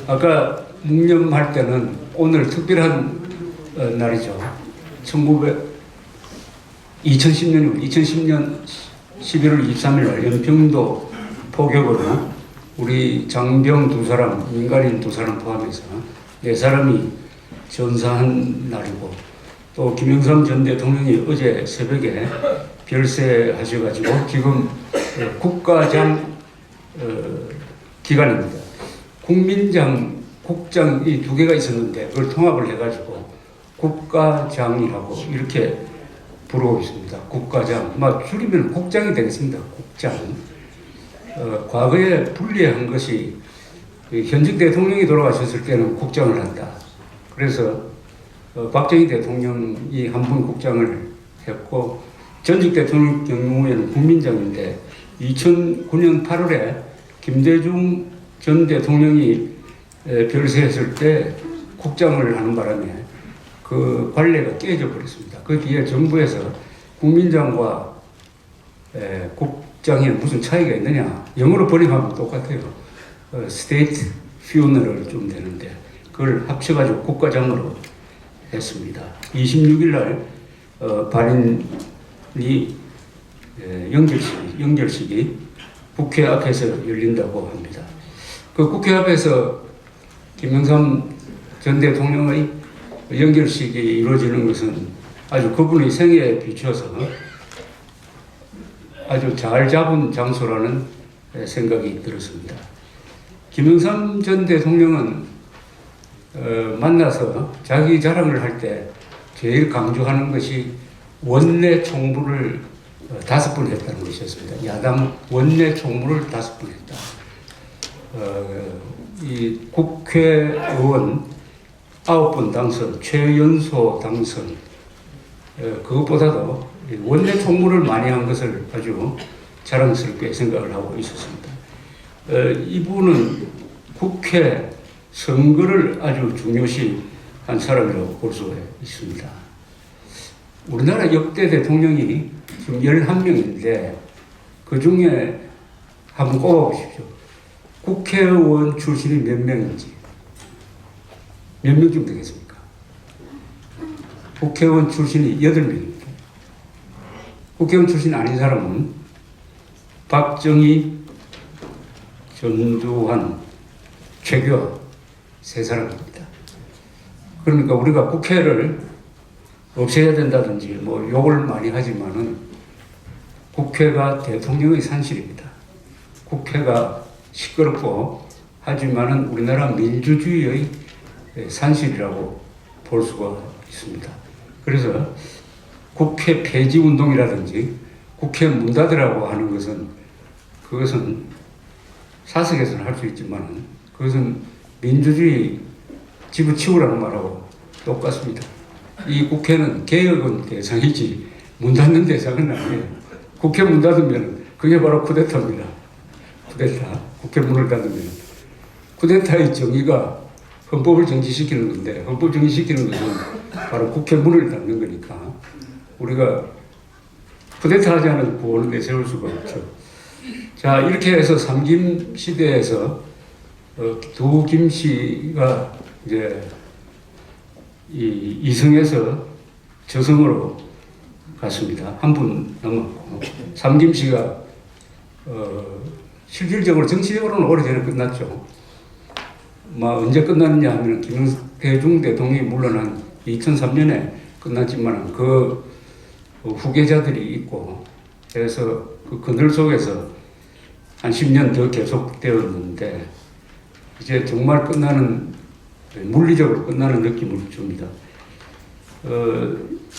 아까 묵념할 때는 오늘 특별한 날이죠. 2010년 11월 23일 날 연평도 포격으로 우리 장병 2사람, 민간인 2사람 포함해서 4사람이 전사한 날이고, 또 김영삼 전 대통령이 어제 새벽에 별세하셔가지고 지금 국가장 기간입니다. 국민장, 국장 이 2개가 있었는데 그걸 통합을 해가지고 국가장이라고 이렇게 부르고 있습니다. 국가장, 줄이면 국장이 되겠습니다. 국장. 과거에 불리한 것이 현직 대통령이 돌아가셨을 때는 국장을 한다. 그래서 박정희 대통령이 한 분 국장을 했고, 전직 대통령 경우에는 국민장인데 2009년 8월에 김대중 전 대통령이 별세했을 때 국장을 하는 바람에 그 관례가 깨져 버렸습니다. 그 뒤에 정부에서 국민장과 국장에 무슨 차이가 있느냐, 영어로 번역하면 똑같아요. 스테이트 퓨너럴 좀 되는데 그걸 합쳐가지고 국가장으로 했습니다. 26일 날 발인이 연결식이 국회 앞에서 열린다고 합니다. 그 국회 앞에서 김영삼 전 대통령의 연결식이 이루어지는 것은 아주 그분의 생애에 비춰서 아주 잘 잡은 장소라는 생각이 들었습니다. 김영삼 전 대통령은 만나서 자기 자랑을 할 때 제일 강조하는 것이 원내 총무를 5번 했다는 것이었습니다. 야당 원내 총무를 5번 했다. 이 국회의원 9번 당선, 최연소 당선, 그것보다도 원내 총무를 많이 한 것을 아주 자랑스럽게 생각을 하고 있었습니다. 이분은 국회 선거를 아주 중요시 한 사람이라고 볼 수가 있습니다. 우리나라 역대 대통령이 지금 11명인데 그 중에 한번 꼽아보십시오. 국회의원 출신이 몇 명인지. 몇 명쯤 되겠습니까? 국회의원 출신이 8명입니다. 국회의원 출신 아닌 사람은 박정희, 전두환, 최규하 3사람입니다. 그러니까 우리가 국회를 없애야 된다든지 욕을 많이 하지만은 국회가 대통령의 산실입니다. 국회가 시끄럽고 하지만은 우리나라 민주주의의 산실이라고 볼 수가 있습니다. 그래서 국회 폐지 운동이라든지 국회 문 닫으라고 하는 것은 그것은 사석에서는 할 수 있지만 그것은 민주주의 집어치우라는 말하고 똑같습니다. 이 국회는 개혁은 대상이지 문 닫는 대상은 아니에요. 국회 문 닫으면 그게 바로 쿠데타입니다. 쿠데타. 국회 문을 닫으면. 쿠데타의 정의가 헌법을 정지시키는 건데 헌법 정지시키는 것은 바로 국회 문을 닫는 거니까 우리가 쿠데타하지 않은 구호는 내세울 수가 없죠. 자, 이렇게 해서 삼김 시대에서 두 김씨가 이제 이성에서 저성으로 갔습니다. 한 분 넘었고 삼김씨가 실질적으로 정치적으로는 오래전에 끝났죠. 언제 끝났느냐 하면 김대중 대통령이 물러난 2003년에 끝났지만 그 후계자들이 있고 그래서 그 그늘 속에서 한 10년 더 계속되었는데 이제 정말 끝나는, 물리적으로 끝나는 느낌을 줍니다.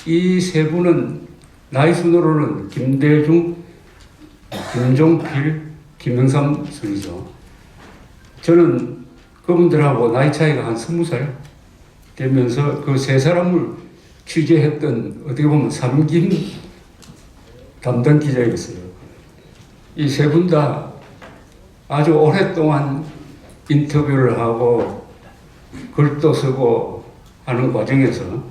이 3분은 나이 순으로는 김대중, 김종필, 김영삼 순이죠. 저는 그분들하고 나이 차이가 한 20살 되면서 그 3사람을 취재했던 어떻게 보면 삼김 담당 기자였어요. 이 3분 다 아주 오랫동안 인터뷰를 하고 글도 쓰고 하는 과정에서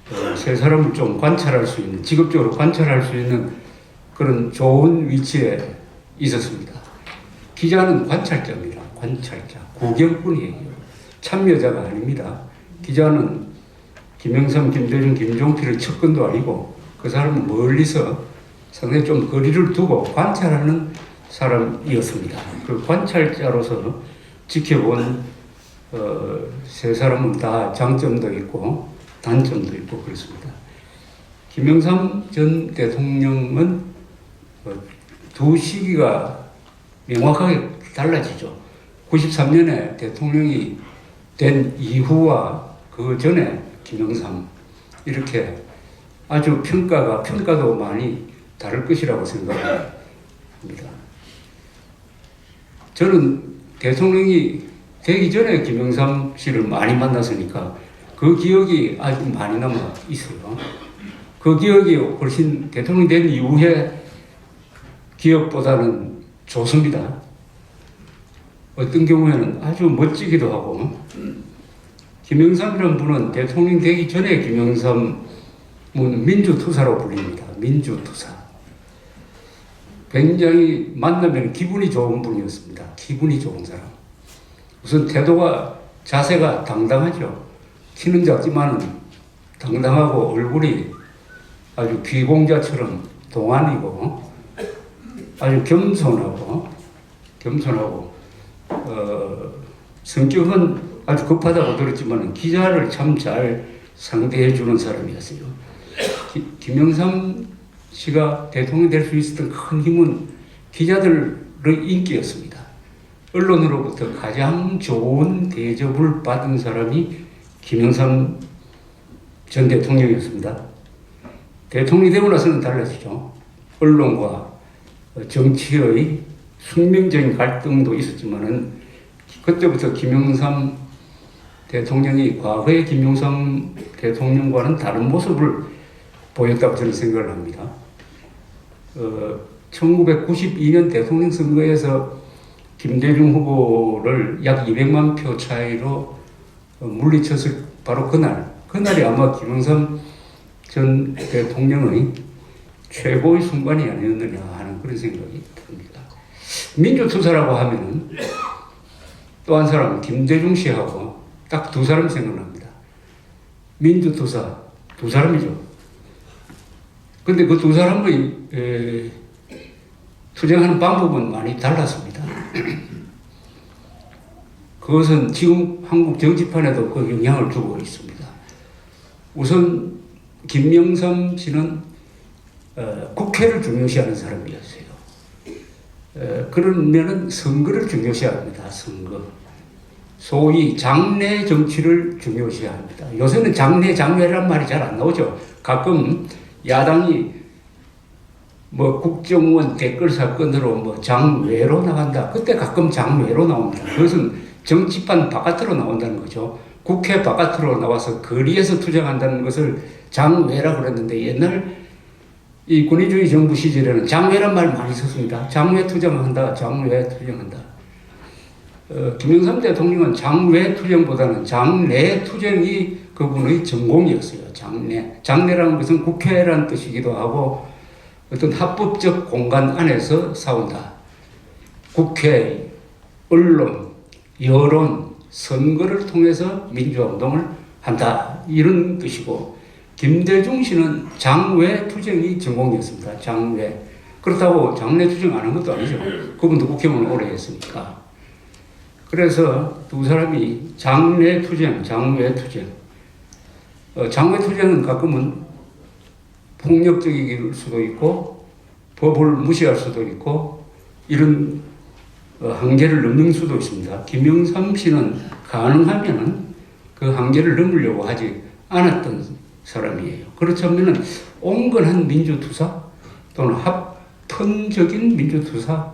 3사람을 좀 관찰할 수 있는, 직업적으로 관찰할 수 있는 그런 좋은 위치에 있었습니다. 기자는 관찰자입니다. 관찰자. 구경꾼이에요. 참여자가 아닙니다. 기자는 김영삼, 김대중, 김종필의 측근도 아니고 그 사람은 멀리서 상당히 좀 거리를 두고 관찰하는 사람이었습니다. 그 관찰자로서 지켜본 세 사람은 다 장점도 있고 단점도 있고 그렇습니다. 김영삼 전 대통령은 두 시기가 명확하게 달라지죠. 93년에 대통령이 된 이후와 그 전에 김영삼 이렇게 아주 평가도 많이 다를 것이라고 생각합니다. 저는 대통령이 되기 전에 김영삼 씨를 많이 만났으니까 그 기억이 아주 많이 남아 있어요. 그 기억이 훨씬 대통령이 된 이후에 기억보다는 좋습니다. 어떤 경우에는 아주 멋지기도 하고, 김영삼이라는 분은 대통령 되기 전에 김영삼은 민주투사로 불립니다. 민주투사. 굉장히 만나면 기분이 좋은 분이었습니다. 기분이 좋은 사람. 우선 태도가, 자세가 당당하죠. 키는 작지만 당당하고 얼굴이 아주 귀공자처럼 동안이고 아주 겸손하고 성격은 아주 급하다고 들었지만 기자를 참 잘 상대해 주는 사람이었어요. 김영삼 씨가 대통령이 될 수 있었던 큰 힘은 기자들의 인기였습니다. 언론으로부터 가장 좋은 대접을 받은 사람이 김영삼 전 대통령이었습니다. 대통령이 되고 나서는 달라지죠. 언론과 정치의 숙명적인 갈등도 있었지만은 그때부터 김영삼 대통령이 과거의 김영삼 대통령과는 다른 모습을 보였다고 저는 생각을 합니다. 1992년 대통령 선거에서 김대중 후보를 약 200만 표 차이로 물리쳤을 바로 그날이 아마 김영삼 전 대통령의 최고의 순간이 아니었느냐 하는 그런 생각이 듭니다. 민주투사라고 하면은 또 한 사람 김대중 씨하고 딱 두 사람 생각납니다. 민주투사 두 사람이죠. 근데 그 두 사람의 투쟁하는 방법은 많이 달랐습니다. 그것은 지금 한국 정치판에도 그 영향을 주고 있습니다. 우선 김영삼 씨는 국회를 중요시하는 사람이었어요. 그러면은 선거를 중요시합니다. 선거. 소위 장내 정치를 중요시합니다. 요새는 장외란 말이 잘 안 나오죠. 가끔 야당이 국정원 댓글 사건으로 장외로 나간다. 그때 가끔 장외로 나옵니다. 그것은 정치판 바깥으로 나온다는 거죠. 국회 바깥으로 나와서 거리에서 투쟁한다는 것을 장외라고 그랬는데 옛날 이 군의주의 정부 시절에는 장외란 말 많이 썼습니다. 장외 투쟁한다. 장외 투쟁한다. 김영삼 대통령은 장외 투쟁보다는 장내 투쟁이 그분의 전공이었어요. 장내라는 것은 국회라는 뜻이기도 하고 어떤 합법적 공간 안에서 싸운다. 국회, 언론, 여론, 선거를 통해서 민주화운동을 한다. 이런 뜻이고 김대중 씨는 장외 투쟁이 전공이었습니다. 장외. 그렇다고 장내 투쟁 안 한 것도 아니죠. 그분도 국회의원 오래 했으니까. 그래서 두 사람이 장내 투쟁, 장외 투쟁. 장외 투쟁은 가끔은 폭력적일 수도 있고 법을 무시할 수도 있고 이런 한계를 넘는 수도 있습니다. 김영삼 씨는 가능하면은 그 한계를 넘으려고 하지 않았던 사람이에요. 그렇다면은 온건한 민주투사 또는 합헌적인 민주투사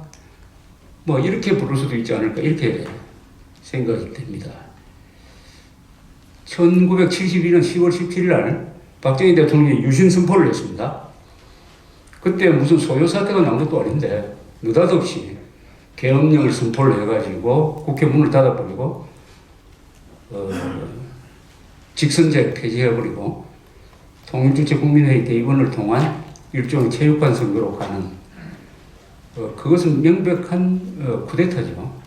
이렇게 부를 수도 있지 않을까 이렇게 생각이 됩니다. 1972년 10월 17일 날 박정희 대통령이 유신 선포를 했습니다. 그때 무슨 소요 사태가 난 것도 아닌데 느닷없이 계엄령을 선포를 해가지고 국회 문을 닫아버리고 직선제 폐지해버리고 통일주체 국민회의 대의원을 통한 일종의 체육관 선거로 가는 그것은 명백한 쿠데타죠.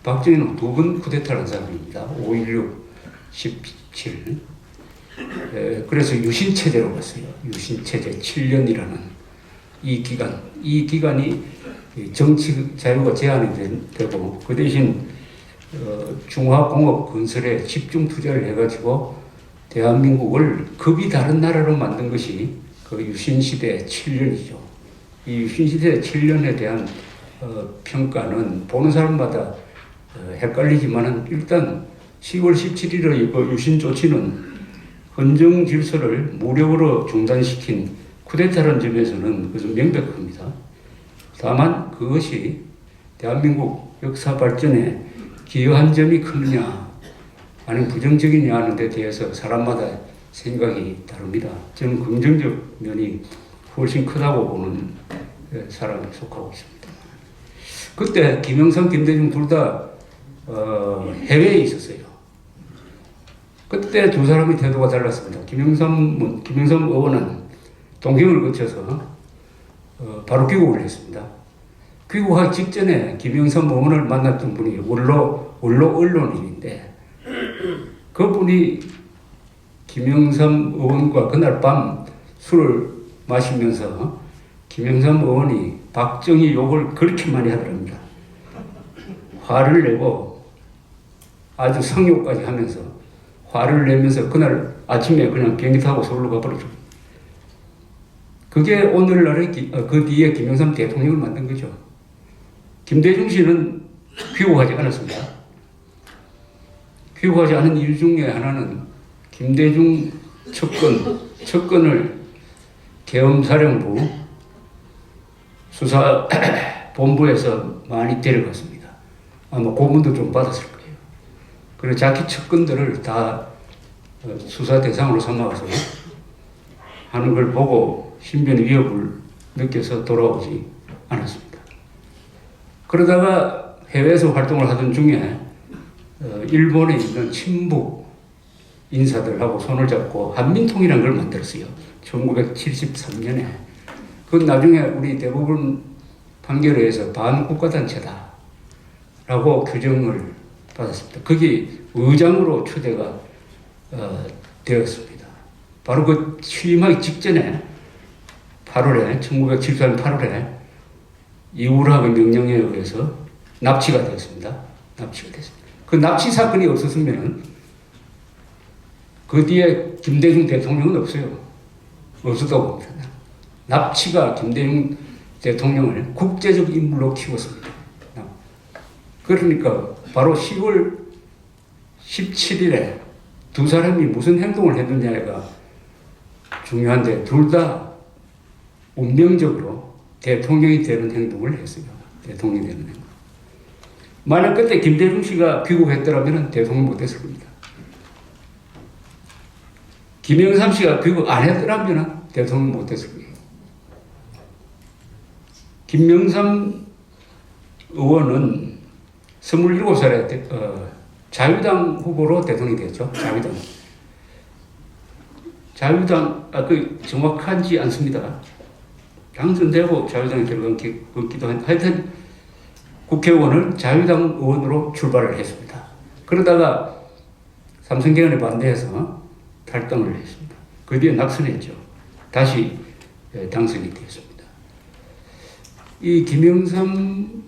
박정희는 두 번 쿠데타를 한 사람입니다. 5.16, 17. 그래서 유신체제로 갔어요. 유신체제 7년이라는 이 기간이 정치 자유가 제한이 되고 그 대신 중화공업 건설에 집중 투자를 해가지고 대한민국을 급이 다른 나라로 만든 것이 그 유신시대 7년이죠. 이 유신시대 7년에 대한 평가는 보는 사람마다 헷갈리지만은 일단 10월 17일의 그 유신 조치는 헌정 질서를 무력으로 중단시킨 쿠데타라는 점에서는 그것은 명백합니다. 다만 그것이 대한민국 역사 발전에 기여한 점이 크느냐 아니면 부정적이냐 하는 데 대해서 사람마다 생각이 다릅니다. 저는 긍정적 면이 훨씬 크다고 보는 사람에 속하고 있습니다. 그때 김영삼, 김대중 둘 다 해외에 있었어요. 그때 두 사람의 태도가 달랐습니다. 김영삼 의원은 동경을 거쳐서 바로 귀국을 했습니다. 귀국하기 직전에 김영삼 의원을 만났던 분이 원로 언론인인데 그분이 김영삼 의원과 그날 밤 술을 마시면서 김영삼 의원이 박정희 욕을 그렇게 많이 하더랍니다. 화를 내고 아주 성욕까지 하면서 화를 내면서 그날 아침에 그냥 비행기 타고 서울로 가버렸죠. 그게 오늘날의 그 뒤에 김영삼 대통령을 만든 거죠. 김대중 씨는 귀국하지 않았습니다. 귀국하지 않은 이유 중에 하나는 김대중 척건을 계엄사령부 수사본부에서 많이 데려갔습니다. 아마 고문도 좀 받았을 거예요. 그래서 자기 척건들을 다 수사 대상으로 삼아서 하는 걸 보고 신변의 위협을 느껴서 돌아오지 않았습니다. 그러다가 해외에서 활동을 하던 중에 일본에 있는 친북 인사들하고 손을 잡고 한민통이라는 걸 만들었어요. 1973년에. 그건 나중에 우리 대부분 판결에서 반국가단체다 라고 규정을 받았습니다. 그게 의장으로 초대가 되었습니다. 바로 그 취임하기 직전에 1974년 8월에 이우락의 명령에 의해서 납치가 되었습니다. 그 납치 사건이 없었으면 그 뒤에 김대중 대통령은 없었다고 봅니다. 납치가 김대중 대통령을 국제적 인물로 키웠습니다. 그러니까 바로 10월 17일에 두 사람이 무슨 행동을 했느냐가 중요한데 둘 다 운명적으로 대통령이 되는 행동을 했어요. 대통령이 되는 행동. 만약 그때 김대중 씨가 귀국했더라면 대통령 못했을 겁니다. 김영삼 씨가 귀국 안 했더라면 대통령 못했을 거예요. 김영삼 의원은 27살에 자유당 후보로 대통령이 됐죠. 자유당, 정확하지 않습니다. 당선되고 자유당에 들어간 기도 하여튼 국회의원을 자유당 의원으로 출발을 했습니다. 그러다가 삼성개헌에 반대해서 탈당을 했습니다. 그 뒤에 낙선했죠. 다시 당선이 되었습니다. 이 김영삼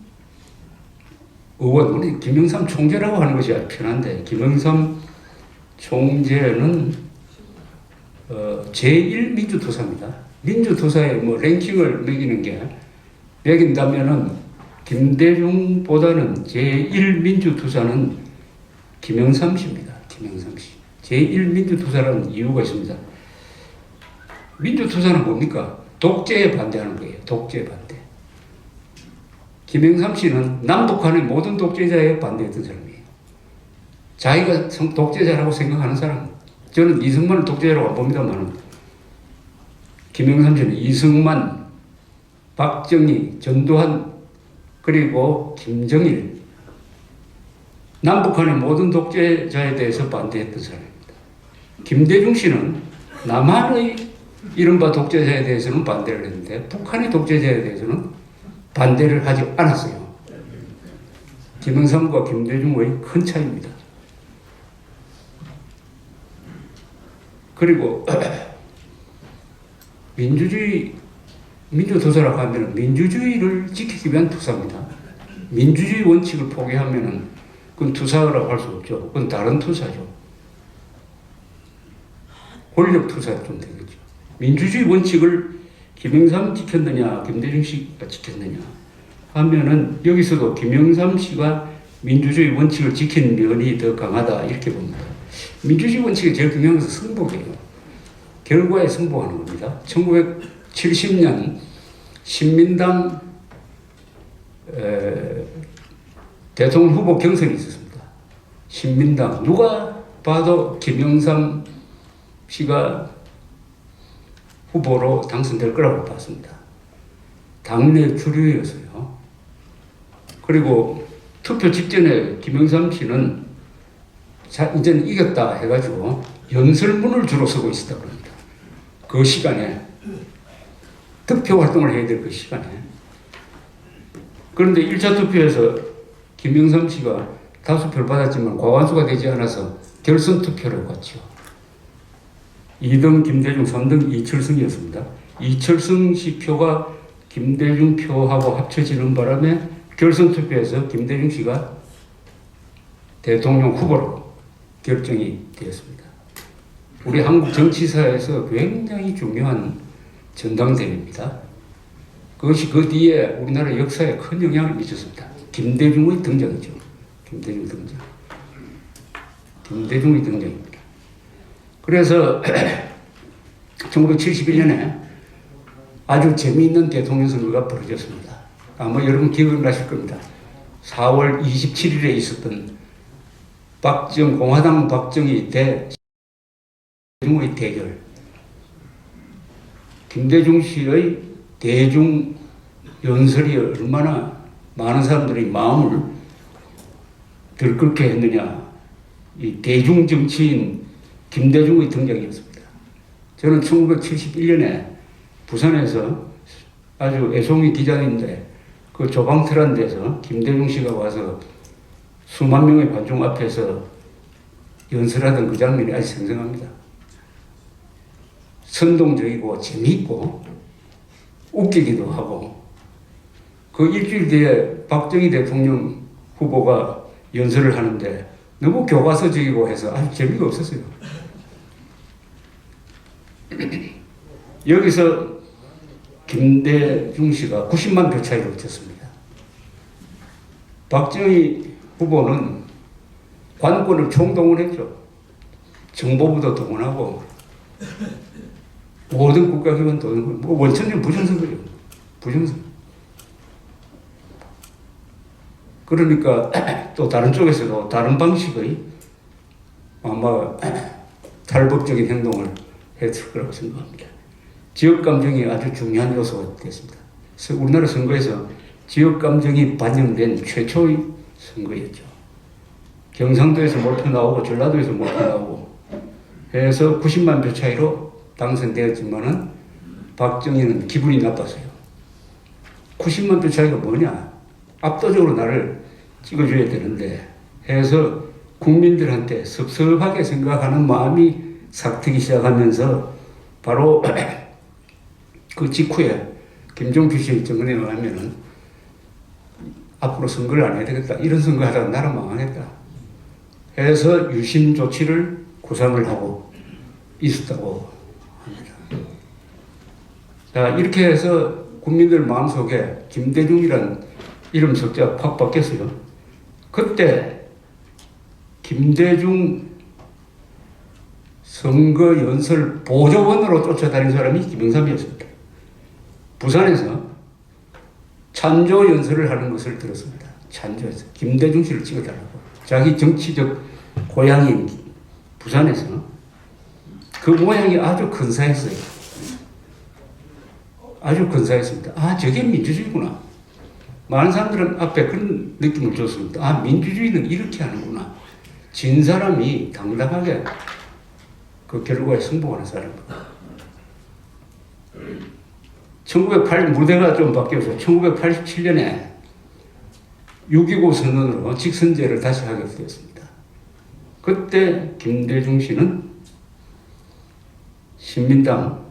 의원, 우리 김영삼 총재라고 하는 것이 아주 편한데, 김영삼 총재는 제1민주투사입니다. 민주투사의 랭킹을 매긴다면은 김대중보다는 제1민주투사는 김영삼 씨입니다. 김영삼 씨. 제1민주투사라는 이유가 있습니다. 민주투사는 뭡니까? 독재에 반대하는 거예요. 독재 반대. 김영삼 씨는 남북한의 모든 독재자에 반대했던 사람이에요. 자기가 독재자라고 생각하는 사람. 저는 이승만을 독재자라고 안 봅니다만 김영삼 씨는 이승만, 박정희, 전두환 그리고 김정일 남북한의 모든 독재자에 대해서 반대했던 사람입니다. 김대중 씨는 남한의 이른바 독재자에 대해서는 반대를 했는데 북한의 독재자에 대해서는 반대를 하지 않았어요. 김영삼과 김대중의 큰 차이입니다. 그리고 민주투사라고 하면 민주주의를 지키기 위한 투사입니다. 민주주의 원칙을 포기하면 그건 투사라고 할 수 없죠. 그건 다른 투사죠. 권력 투사 좀 되겠죠. 민주주의 원칙을 김영삼 지켰느냐, 김대중 씨가 지켰느냐 하면은 여기서도 김영삼 씨가 민주주의 원칙을 지킨 면이 더 강하다 이렇게 봅니다. 민주주의 원칙이 제일 중요한 것은 승복이에요. 결과에 승복하는 겁니다. 1970년 신민당 대통령 후보 경선이 있었습니다. 신민당 누가 봐도 김영삼 씨가 후보로 당선될 거라고 봤습니다. 당내 주류였어요. 그리고 투표 직전에 김영삼 씨는 이제는 이겼다 해가지고 연설문을 주로 쓰고 있었다고 합니다. 그 시간에 득표 활동을 해야 될 그 시간에. 그런데 1차 투표에서 김영삼 씨가 다수표를 받았지만 과반수가 되지 않아서 결선 투표를 갔죠. 2등 김대중, 3등 이철승이었습니다. 이철승 씨 표가 김대중 표하고 합쳐지는 바람에 결선 투표에서 김대중 씨가 대통령 후보로 결정이 되었습니다. 우리 한국 정치사에서 굉장히 중요한 전당대회입니다. 그것이 그 뒤에 우리나라 역사에 큰 영향을 미쳤습니다. 김대중의 등장이죠. 김대중 등장. 김대중의 등장입니다. 그래서 1971년에 아주 재미있는 대통령 선거가 벌어졌습니다. 아마 여러분 기억나실 겁니다. 4월 27일에 있었던 공화당 박정희 대 대중의 대결. 김대중 씨의 대중 연설이 얼마나 많은 사람들의 마음을 들끓게 했느냐. 이 대중 정치인 김대중의 등장이었습니다. 저는 1971년에 부산에서 아주 애송이 기자인데 그 조방틀한 데서 김대중 씨가 와서 수만 명의 관중 앞에서 연설하던 그 장면이 아주 생생합니다. 선동적이고 재미있고 웃기기도 하고 그 일주일 뒤에 박정희 대통령 후보가 연설을 하는데 너무 교과서적이고 해서 아주 재미가 없었어요. 여기서 김대중 씨가 90만 표 차이로 졌습니다. 박정희 후보는 관권을 총동원했죠. 정보부도 동원하고 모든 국가기관 동원, 원천적 부정선거예요. 부정선거. 그러니까 또 다른 쪽에서도 다른 방식의 아마 탈법적인 행동을 했을 거라고 생각합니다. 지역 감정이 아주 중요한 요소가 됐습니다. 그래서 우리나라 선거에서 지역 감정이 반영된 최초의 선거였죠. 경상도에서 몰표 나오고 전라도에서 몰표 나오고 해서 90만 표 차이로 당선되었지만은 박정희는 기분이 나빴어요. 90만 표 차이가 뭐냐? 압도적으로 나를 찍어줘야 되는데 해서 국민들한테 섭섭하게 생각하는 마음이 삭트기 시작하면서 바로 그 직후에 김종필 씨의 정언에 의하면은 앞으로 선거를 안 해야 되겠다. 이런 선거 하다가 나라 망하겠다. 해서 유신 조치를 구상을 하고 있었다고 합니다. 자, 이렇게 해서 국민들 마음속에 김대중이란 이름 석자가 팍 바뀌었어요. 그때 김대중 선거 연설 보조원으로 쫓아다닌 사람이 김영삼이었습니다. 부산에서 찬조 연설을 하는 것을 들었습니다. 찬조에서 김대중 씨를 찍어달라고. 자기 정치적 고향인 부산에서 그 모양이 아주 근사했어요. 아주 근사했습니다. 아, 저게 민주주의구나. 많은 사람들은 앞에 그런 느낌을 줬습니다. 아, 민주주의는 이렇게 하는구나. 진 사람이 당당하게 그 결과에 승복하는 사람입니다. 무대가 좀 바뀌어서 1987년에 6.29 선언으로 직선제를 다시 하게 되었습니다. 그때 김대중 씨는 신민당,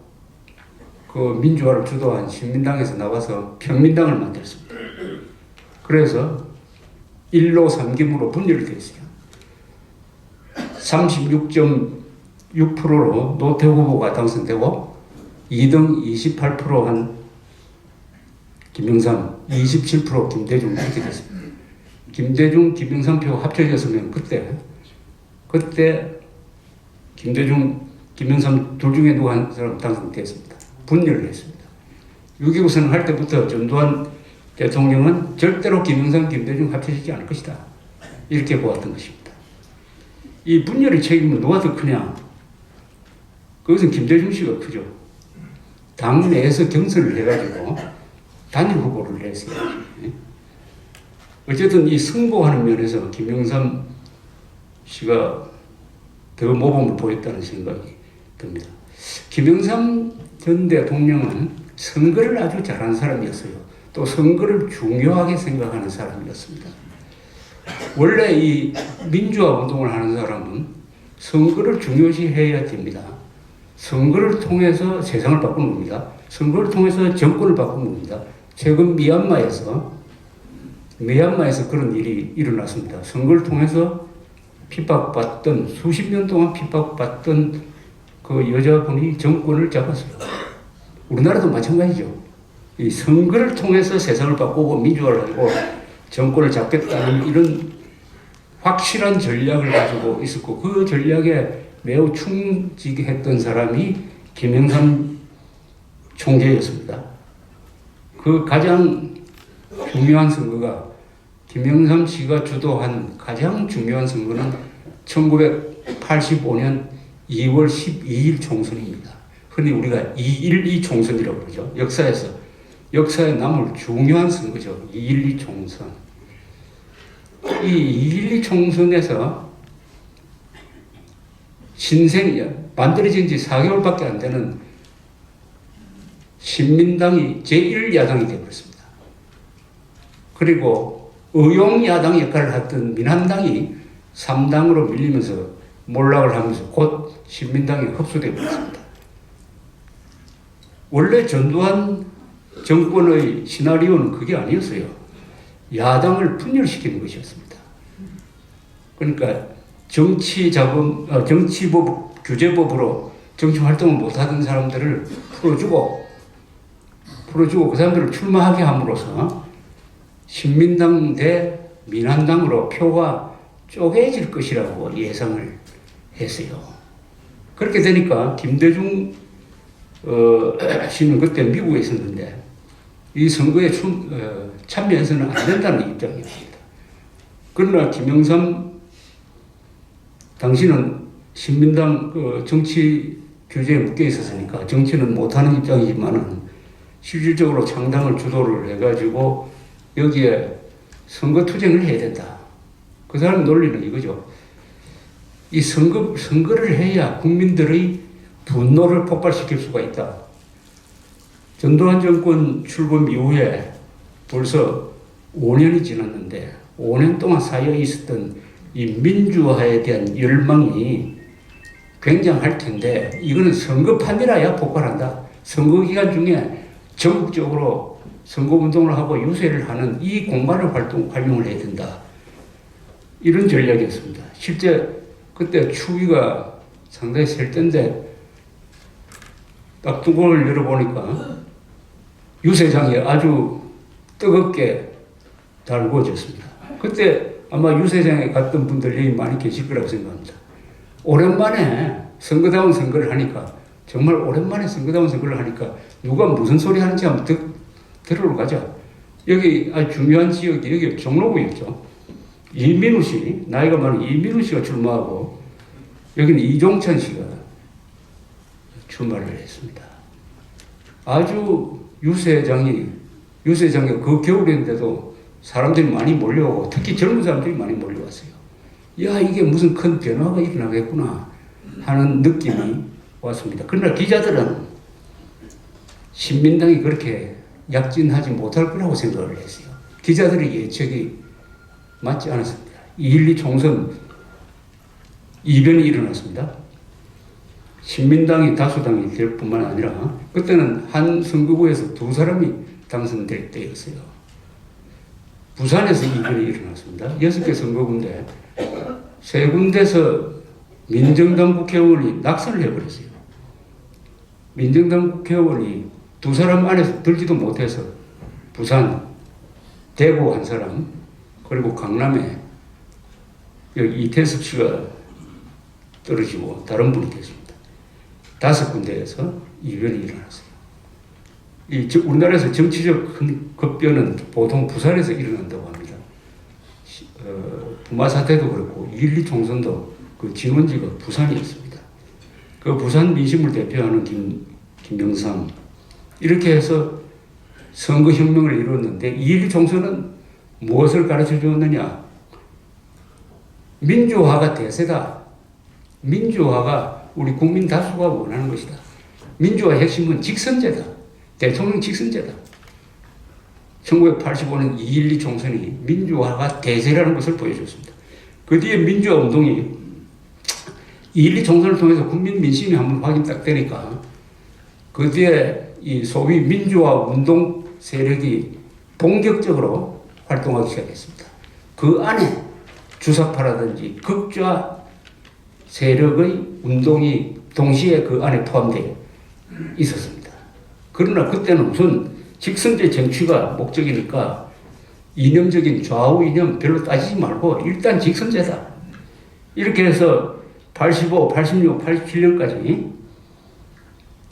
그 민주화를 주도한 신민당에서 나와서 평민당을 만들었습니다. 그래서 1로 3김으로 분열되었어요. 36.6%로 노태우 후보가 당선되고 2등 28%한 김영삼, 27% 김대중 이렇게 됐습니다. 김대중, 김영삼 표 합쳐졌으면 그때 김대중, 김영삼 둘 중에 누구 한 사람 당선됐습니다. 분열을 했습니다. 6.29 선언할 때부터 전두환 대통령은 절대로 김영삼, 김대중 합쳐지지 않을 것이다. 이렇게 보았던 것입니다. 이 분열의 책임은 누가 더 크냐? 그것은 김대중 씨가 크죠. 당 내에서 경선을 해가지고 단일 후보를 냈어야지. 어쨌든 이 승복하는 면에서 김영삼 씨가 더 모범을 보였다는 생각이 듭니다. 김영삼 전 대통령은 선거를 아주 잘하는 사람이었어요. 또 선거를 중요하게 생각하는 사람이었습니다. 원래 이 민주화 운동을 하는 사람은 선거를 중요시해야 됩니다. 선거를 통해서 세상을 바꾸는 겁니다. 선거를 통해서 정권을 바꾸는 겁니다. 최근 미얀마에서 그런 일이 일어났습니다. 선거를 통해서 핍박받던, 수십 년 동안 핍박받던 그 여자분이 정권을 잡았어요. 우리나라도 마찬가지죠. 이 선거를 통해서 세상을 바꾸고 민주화를 하고 정권을 잡겠다는 이런 확실한 전략을 가지고 있었고, 그 전략에 매우 충직했던 사람이 김영삼 총재였습니다. 그 가장 중요한 선거가, 김영삼 씨가 주도한 가장 중요한 선거는 1985년 2월 12일 총선입니다. 흔히 우리가 2.12 총선이라고 그러죠. 역사에 남을 중요한 선거죠. 2.12 총선. 이 2.12 총선에서 만들어진 지 4개월밖에 안 되는 신민당이 제1야당이 되어버렸습니다. 그리고 의용야당 역할을 했던 민한당이 3당으로 밀리면서 몰락을 하면서 곧 신민당이 흡수되어 버렸습니다. 원래 전두환 정권의 시나리오는 그게 아니었어요. 야당을 분열시키는 것이었습니다. 그러니까 정치법 규제법으로 정치 활동을 못하던 사람들을 풀어주고 그 사람들을 출마하게 함으로써 신민당 대 민한당으로 표가 쪼개질 것이라고 예상을 했어요. 그렇게 되니까 김대중 씨는 그때 미국에 있었는데 이 선거에 참여해서는 안 된다는 입장이었습니다. 그러나 김영삼 당시는 신민당 정치 규제에 묶여 있었으니까 정치는 못하는 입장이지만은 실질적으로 창당을 주도를 해가지고 여기에 선거 투쟁을 해야 된다. 그 사람 논리는 이거죠. 이 선거를 해야 국민들의 분노를 폭발시킬 수가 있다. 전두환 정권 출범 이후에 벌써 5년이 지났는데 5년 동안 사이에 있었던 이 민주화에 대한 열망이 굉장할 텐데 이거는 선거판이라야 폭발한다. 선거 기간 중에 전국적으로 선거운동을 하고 유세를 하는 이 공간을 활용을 해야 된다. 이런 전략이었습니다. 실제 그때 추위가 상당히 셀 때인데 딱 뚜껑을 열어보니까 유세장이 아주 뜨겁게 달구어졌습니다. 그때 아마 유세장에 갔던 분들이 많이 계실 거라고 생각합니다. 오랜만에 선거다운 선거를 하니까, 정말 오랜만에 선거다운 선거를 하니까 누가 무슨 소리 하는지 한번 들으러 가자. 여기 아주 중요한 지역이 여기 종로구였죠. 이민우 씨, 나이가 많은 이민우 씨가 출마하고 여기는 이종찬 씨가 출마를 했습니다. 아주 유세장에 그 겨울인데도 사람들이 많이 몰려오고 특히 젊은 사람들이 많이 몰려왔어요. 야, 이게 무슨 큰 변화가 일어나겠구나 하는 느낌이 왔습니다. 그러나 기자들은 신민당이 그렇게 약진하지 못할 거라고 생각을 했어요. 기자들의 예측이 맞지 않았습니다. 2.12 총선 이변이 일어났습니다. 신민당이 다수당이 될 뿐만 아니라 그때는 한 선거구에서 2사람이 당선될 때였어요. 부산에서 이변이 일어났습니다. 6개 선거구인데 3군데서 민정당 국회의원이 낙선을 해버렸어요. 민정당 국회의원이 2사람 안에 들지도 못해서 부산, 대구 한 사람, 그리고 강남에 여기 이태섭 씨가 떨어지고 다른 분이 됐습니다. 5군데에서 이변이 일어났어요. 우리나라에서 정치적 급변은 보통 부산에서 일어난다고 합니다. 부마 사태도 그렇고 2.12 총선도 그 진원지가 부산이었습니다. 그 부산 민심을 대표하는 김영삼 이렇게 해서 선거혁명을 이뤘는데 2.12 총선은 무엇을 가르쳐 주었느냐? 민주화가 대세다. 민주화가 우리 국민 다수가 원하는 것이다. 민주화의 핵심은 직선제다. 대통령 직선제다. 1985년 2.12 총선이 민주화가 대세라는 것을 보여줬습니다. 그 뒤에 민주화 운동이 2.12 총선을 통해서 국민 민심이 한번 확인 딱 되니까 그 뒤에 이 소위 민주화 운동 세력이 본격적으로 활동하기 시작했습니다. 그 안에 주사파라든지 극좌 세력의 운동이 동시에 그 안에 포함되어 있었습니다. 그러나 그때는 우선 직선제 정치가 목적이니까 이념적인 좌우 이념 별로 따지지 말고 일단 직선제다. 이렇게 해서 85, 86, 87년까지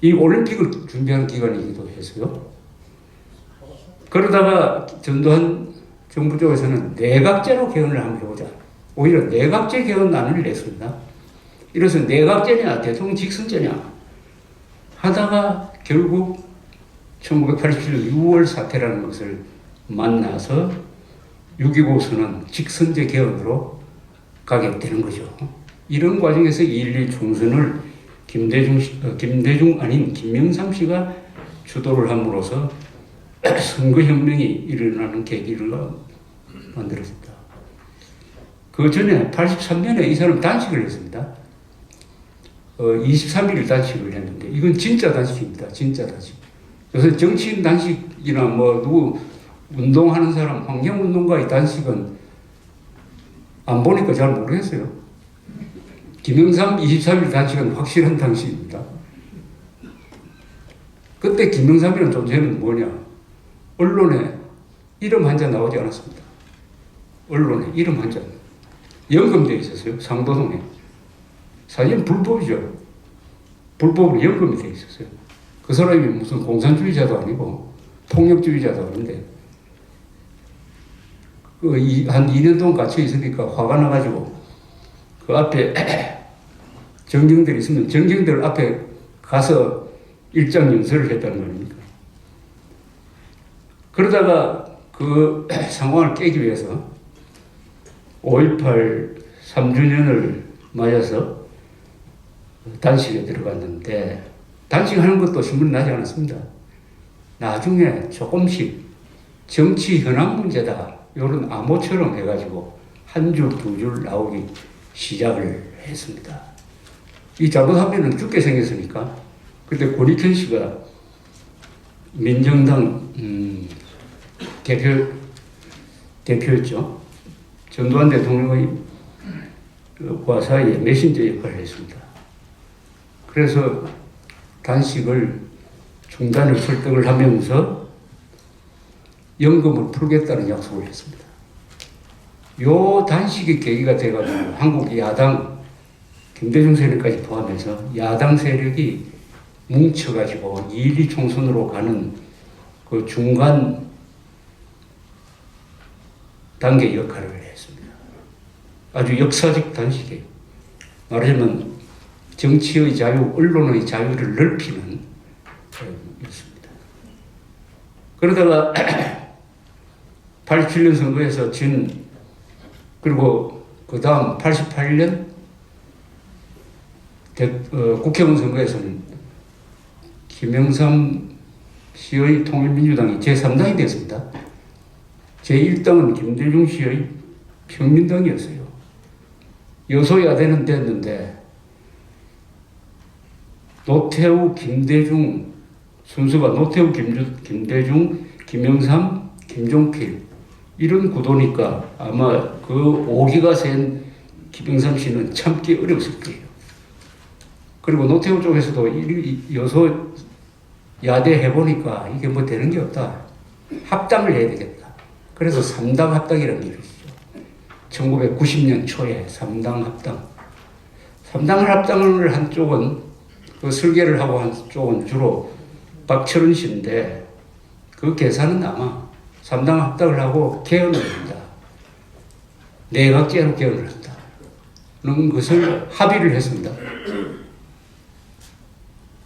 이 올림픽을 준비하는 기간이기도 했어요. 그러다가 전두환 정부 쪽에서는 내각제로 개헌을 한번 해보자. 오히려 내각제 개헌안을 냈습니다. 이래서 내각제냐 대통령 직선제냐 하다가 결국 1987년 6월 사태라는 것을 만나서 6.29 직선제 개헌으로 가게 되는 거죠. 이런 과정에서 2.12 총선을 김대중 아닌 김영삼 씨가 주도를 함으로써 선거혁명이 일어나는 계기를 만들었습니다. 그 전에 83년에 이 사람 단식을 했습니다. 23일 단식을 했는데 이건 진짜 단식입니다. 진짜 단식. 요새 정치인 단식이나 뭐 누구 운동하는 사람, 환경운동가의 단식은 안 보니까 잘 모르겠어요. 김영삼 23일 단식은 확실한 단식입니다. 그때 김영삼이라는 존재는 뭐냐? 언론에 이름 한 자 나오지 않았습니다. 언론에 이름 한 자. 연금되어 있었어요. 상도동에. 사실은 불법이죠. 불법으로 연금이 되어 있었어요. 그 사람이 무슨 공산주의자도 아니고 폭력주의자도 아닌데 한 2년 동안 갇혀 있으니까 화가 나가지고 그 앞에 정경들이 있으면 정경들 앞에 가서 일장 연설을 했다는 거 아닙니까? 그러다가 그 상황을 깨기 위해서 5.18 3주년을 맞아서 단식에 들어갔는데 단식하는 것도 신문이 나지 않았습니다. 나중에 조금씩 정치 현안 문제다 이런 암호처럼 해가지고 한 줄, 2줄 나오기 시작을 했습니다. 이 잘못하면 죽게 생겼으니까 그때 권익현 씨가 민정당 대표였죠. 전두환 대통령의 과 사이에 메신저 역할을 했습니다. 그래서 단식을 중단을 설득을 하면서 연금을 풀겠다는 약속을 했습니다. 요 단식이 계기가 돼가지고 한국 야당, 김대중 세력까지 포함해서 야당 세력이 뭉쳐가지고 2.12 총선으로 가는 그 중간 단계 역할을 했습니다. 아주 역사적 단식이에요. 말하자면 정치의 자유, 언론의 자유를 넓히는 였습니다. 그러다가 87년 선거에서 그리고 그 다음 88년 국회의원 선거에서는 김영삼 씨의 통일민주당이 제3당이 됐습니다. 제1당은 김대중 씨의 평민당이었어요. 여소야대는 됐는데 노태우, 김대중 순서가 노태우, 김대중, 김영삼, 김종필 이런 구도니까 아마 그 오기가 센 김영삼 씨는 참기 어려웠을 거예요. 그리고 노태우 쪽에서도 여소 야대 해보니까 이게 뭐 되는 게 없다. 합당을 해야 되겠다. 그래서 3당 합당이라는 게 있죠. 1990년 초에 3당 합당. 3당 합당을 한 쪽은 그 설계를 하고 한 쪽은 주로 박철원 씨인데 그 계산은 아마 3당 합당을 하고 개헌을 한다. 내각제로 개헌을 한다. 는 것을 합의를 했습니다.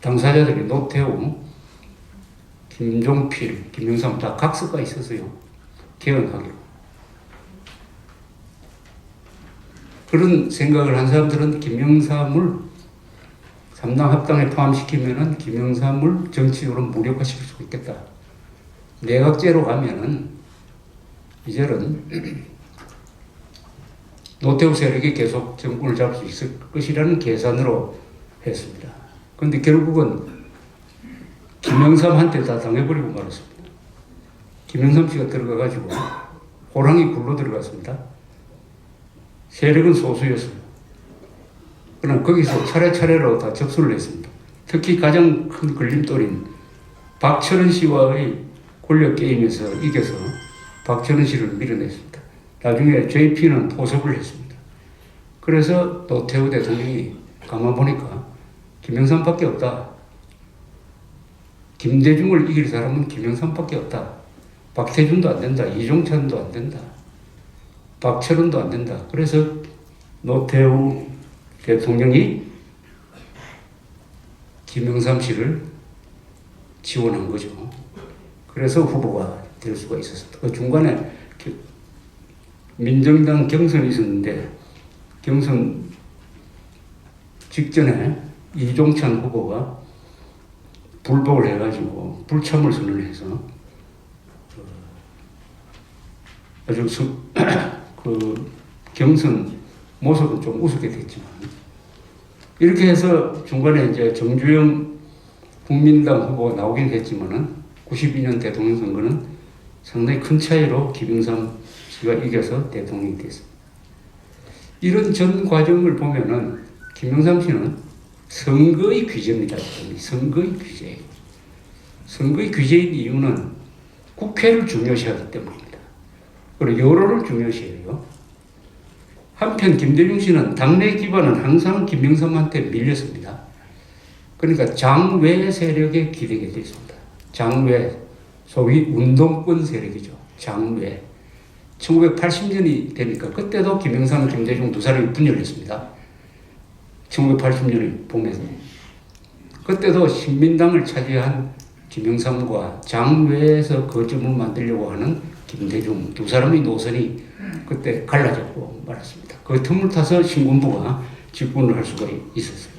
당사자들이 노태우, 김종필, 김영삼 다 각서가 있었어요. 개헌하기로. 그런 생각을 한 사람들은 김영삼을 3당 합당에 포함시키면은 김영삼을 정치적으로 무력화시킬 수 있겠다. 내각제로 가면은 이제는 노태우 세력이 계속 정권을 잡을 수 있을 것이라는 계산으로 했습니다. 그런데 결국은 김영삼한테 다 당해버리고 말았습니다. 김영삼 씨가 들어가가지고 호랑이 굴로 들어갔습니다. 세력은 소수였어요. 그러나 거기서 차례차례로 다 접수를 했습니다. 특히 가장 큰 걸림돌인 박철원 씨와의 권력 게임에서 이겨서 박철원 씨를 밀어냈습니다. 나중에 JP는 포섭을 했습니다. 그래서 노태우 대통령이 가만 보니까 김영삼밖에 없다. 김대중을 이길 사람은 김영삼밖에 없다. 박태준도 안 된다. 이종찬도 안 된다. 박철원도 안 된다. 그래서 노태우 대통령이 김영삼 씨를 지원한 거죠. 그래서 후보가 될 수가 있었습니다. 그 중간에 민정당 경선이 있었는데 경선 직전에 이종찬 후보가 불복을 해가지고 불참을 선언해서 아주 그 경선 모습은 좀 우습게 됐지만 이렇게 해서 중간에 이제 정주영 국민당 후보가 나오긴 했지만은 92년 대통령 선거는 상당히 큰 차이로 김영삼 씨가 이겨서 대통령이 됐습니다. 이런 전 과정을 보면은 김영삼 씨는 선거의 귀재입니다. 선거의 귀재예요. 선거의 귀재인 이유는 국회를 중요시하기 때문입니다. 그리고 여론을 중요시해요. 한편 김대중 씨는 당내 기반은 항상 김영삼한테 밀렸습니다. 그러니까 장외 세력에 기대게 되어 있습니다. 장외, 소위 운동권 세력이죠. 장외. 1980년이 되니까 그때도 김영삼, 김대중 두 사람이 분열했습니다. 1980년을 보면서 그때도 신민당을 차지한 김영삼과 장외에서 거점을 만들려고 하는 김대중 두 사람의 노선이 그때 갈라졌고 말았습니다. 그 틈을 타서 신군부가 집권을 할 수가 있었어요.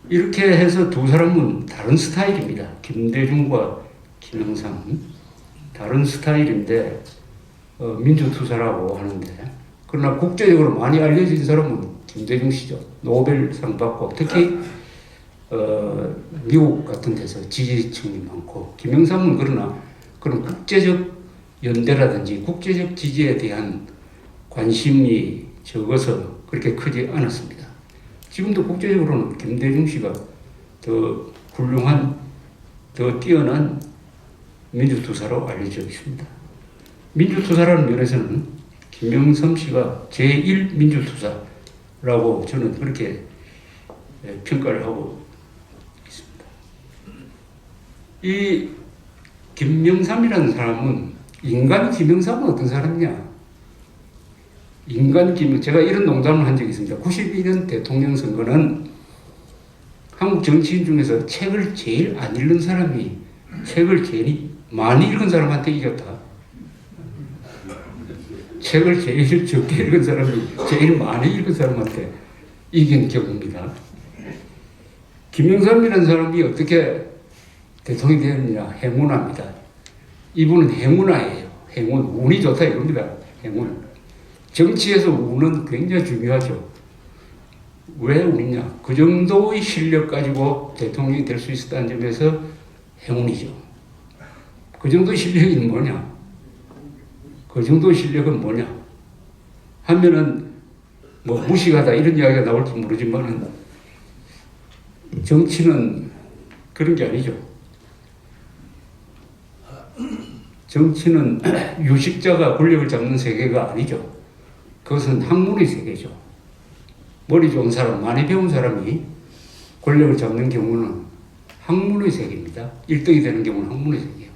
이렇게 해서 두 사람은 다른 스타일입니다. 김대중과 김영삼 다른 스타일인데 민주투사라고 하는데 그러나 국제적으로 많이 알려진 사람은 김대중 씨죠. 노벨상 받고 특히 미국 같은 데서 지지층이 많고 김영삼은 그러나 그런 국제적 연대라든지 국제적 지지에 대한 관심이 적어서 그렇게 크지 않았습니다. 지금도 국제적으로는 김대중 씨가 더 훌륭한, 더 뛰어난 민주투사로 알려져 있습니다. 민주투사라는 면에서는 김영삼 씨가 제1민주투사라고 저는 그렇게 평가를 하고 있습니다. 이 김영삼이라는 사람은 인간 김영삼은 어떤 사람이냐? 인간 김, 제가 이런 농담을 한 적이 있습니다. 92년 대통령 선거는 한국 정치인 중에서 책을 제일 안 읽는 사람이 책을 제일 많이 읽은 사람한테 이겼다. 책을 제일 적게 읽은 사람이 제일 많이 읽은 사람한테 이긴 격입니다. 김영삼이라는 사람이 어떻게 대통령이 되었느냐? 행운아입니다. 이분은 행운아예요. 행운, 운이 좋다 이겁니다. 행운. 정치에서 운은 굉장히 중요하죠. 왜 운이냐? 그 정도의 실력 가지고 대통령이 될 수 있었다는 점에서 행운이죠. 그 정도의 실력이 뭐냐? 그 정도의 실력은 뭐냐? 하면은 뭐 무식하다 이런 이야기가 나올지 모르지만은 정치는 그런 게 아니죠. 정치는 유식자가 권력을 잡는 세계가 아니죠. 그것은 학문의 세계죠. 머리 좋은 사람, 많이 배운 사람이 권력을 잡는 경우는 학문의 세계입니다. 1등이 되는 경우는 학문의 세계예요.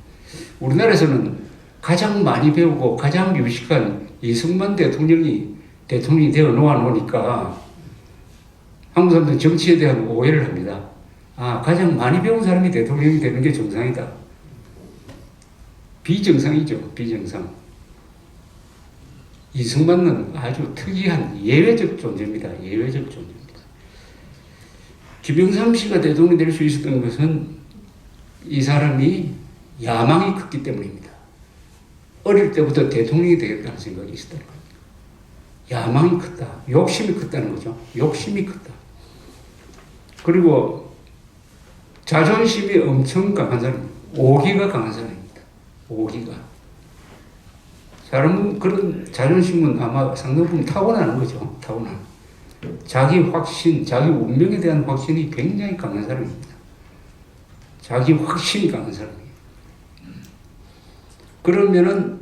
우리나라에서는 가장 많이 배우고 가장 유식한 이승만 대통령이 되어 놓으니까 한국 사람들은 정치에 대한 오해를 합니다. 아, 가장 많이 배운 사람이 대통령이 되는 게 정상이다. 비정상이죠. 비정상. 이승만은 아주 특이한 예외적 존재입니다. 예외적 존재입니다. 김영삼 씨가 대통령이 될 수 있었던 것은 이 사람이 야망이 컸기 때문입니다. 어릴 때부터 대통령이 되겠다는 생각이 있었다는 겁니다. 야망이 컸다. 욕심이 컸다는 거죠. 욕심이 컸다. 그리고 자존심이 엄청 강한 사람입니다. 오기가 강한 사람입니다. 오기가. 사람은 그런 자존심은 아마 상당 부분 타고나는 거죠. 타고나는. 자기 확신, 자기 운명에 대한 확신이 굉장히 강한 사람입니다. 자기 확신이 강한 사람이에요. 그러면은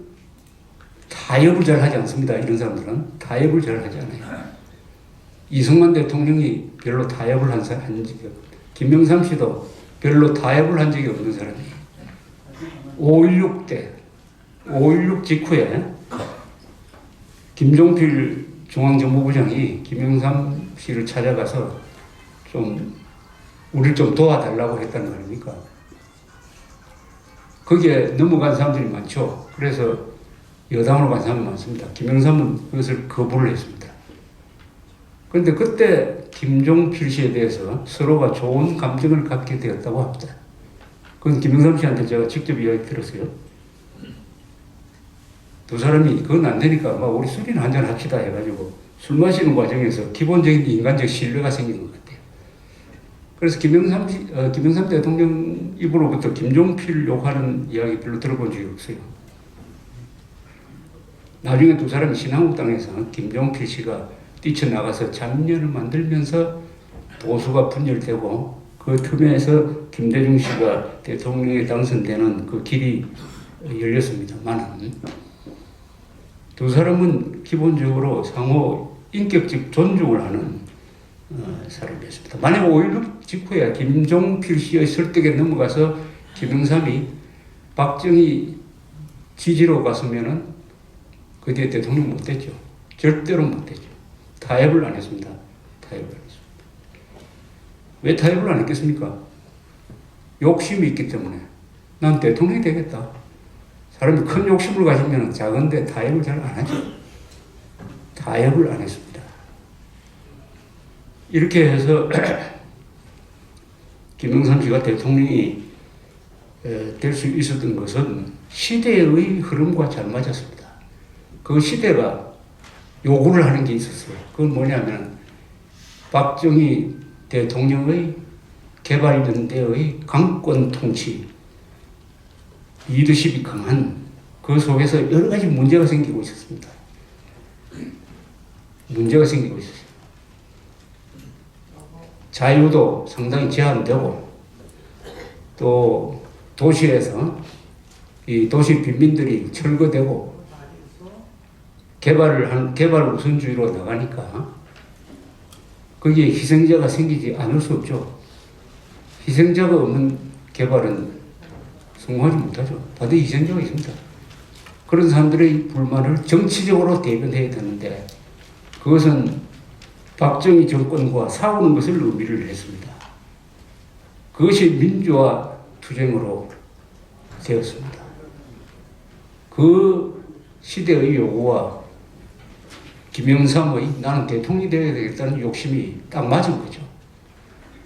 타협을 잘 하지 않습니다. 이런 사람들은 타협을 잘 하지 않아요. 이승만 대통령이 별로 타협을 한 적이 없어요. 김영삼 씨도 별로 타협을 한 적이 없는 사람이에요. 5.16 때, 5.16 직후에 김종필 중앙정보부장이 김영삼 씨를 찾아가서 우리를 좀 도와달라고 했다는 거 아닙니까? 거기에 넘어간 사람들이 많죠. 그래서 여당으로 간 사람이 많습니다. 김영삼은 그것을 거부를 했습니다. 그런데 그때 김종필 씨에 대해서 서로가 좋은 감정을 갖게 되었다고 합니다. 그건 김영삼 씨한테 제가 직접 이야기 들었어요. 두 사람이 그건 안 되니까 우리 술이나 한잔 합시다 해가지고 술 마시는 과정에서 기본적인 인간적 신뢰가 생긴 것 같아요. 그래서 김영삼 대통령 입으로부터 김종필 욕하는 이야기 별로 들어본 적이 없어요. 나중에 두 사람이 신한국당에서 김종필 씨가 뛰쳐나가서 잡년을 만들면서 보수가 분열되고 그 틈에서 김대중 씨가 대통령에 당선되는 그 길이 열렸습니다만 두 사람은 기본적으로 상호 인격적 존중을 하는 사람이었습니다. 만약 5.16 직후에 김종필 씨의 설득에 넘어가서 김영삼이 박정희 지지로 갔으면은 그 뒤에 대통령 못 됐죠. 절대로 못 됐죠. 타협을 안 했습니다. 타협을 안 했습니다. 왜 타협을 안 했겠습니까? 욕심이 있기 때문에. 난 대통령이 되겠다. 사람이 큰 욕심을 가지면 작은데 타협을 잘 안 하죠. 타협을 안 했습니다. 이렇게 해서 김영삼 씨가 대통령이 될 수 있었던 것은 시대의 흐름과 잘 맞았습니다. 그 시대가 요구를 하는 게 있었어요. 그건 뭐냐면 박정희 대통령의 개발연대의 강권 통치, 리더십이 강한 그 속에서 여러 가지 문제가 생기고 있었습니다. 문제가 생기고 있었어요. 자유도 상당히 제한되고 또 도시에서 이 도시 빈민들이 철거되고 개발 우선주의로 나가니까 거기에 희생자가 생기지 않을 수 없죠. 희생자가 없는 개발은 성공하지 못하죠. 다들 희생자가 있습니다. 그런 사람들의 불만을 정치적으로 대변해야 되는데 그것은 박정희 정권과 싸우는 것을 의미를 했습니다. 그것이 민주화 투쟁으로 되었습니다. 그 시대의 요구와 김영삼의 나는 대통령이 되어야 되겠다는 욕심이 딱 맞은 거죠.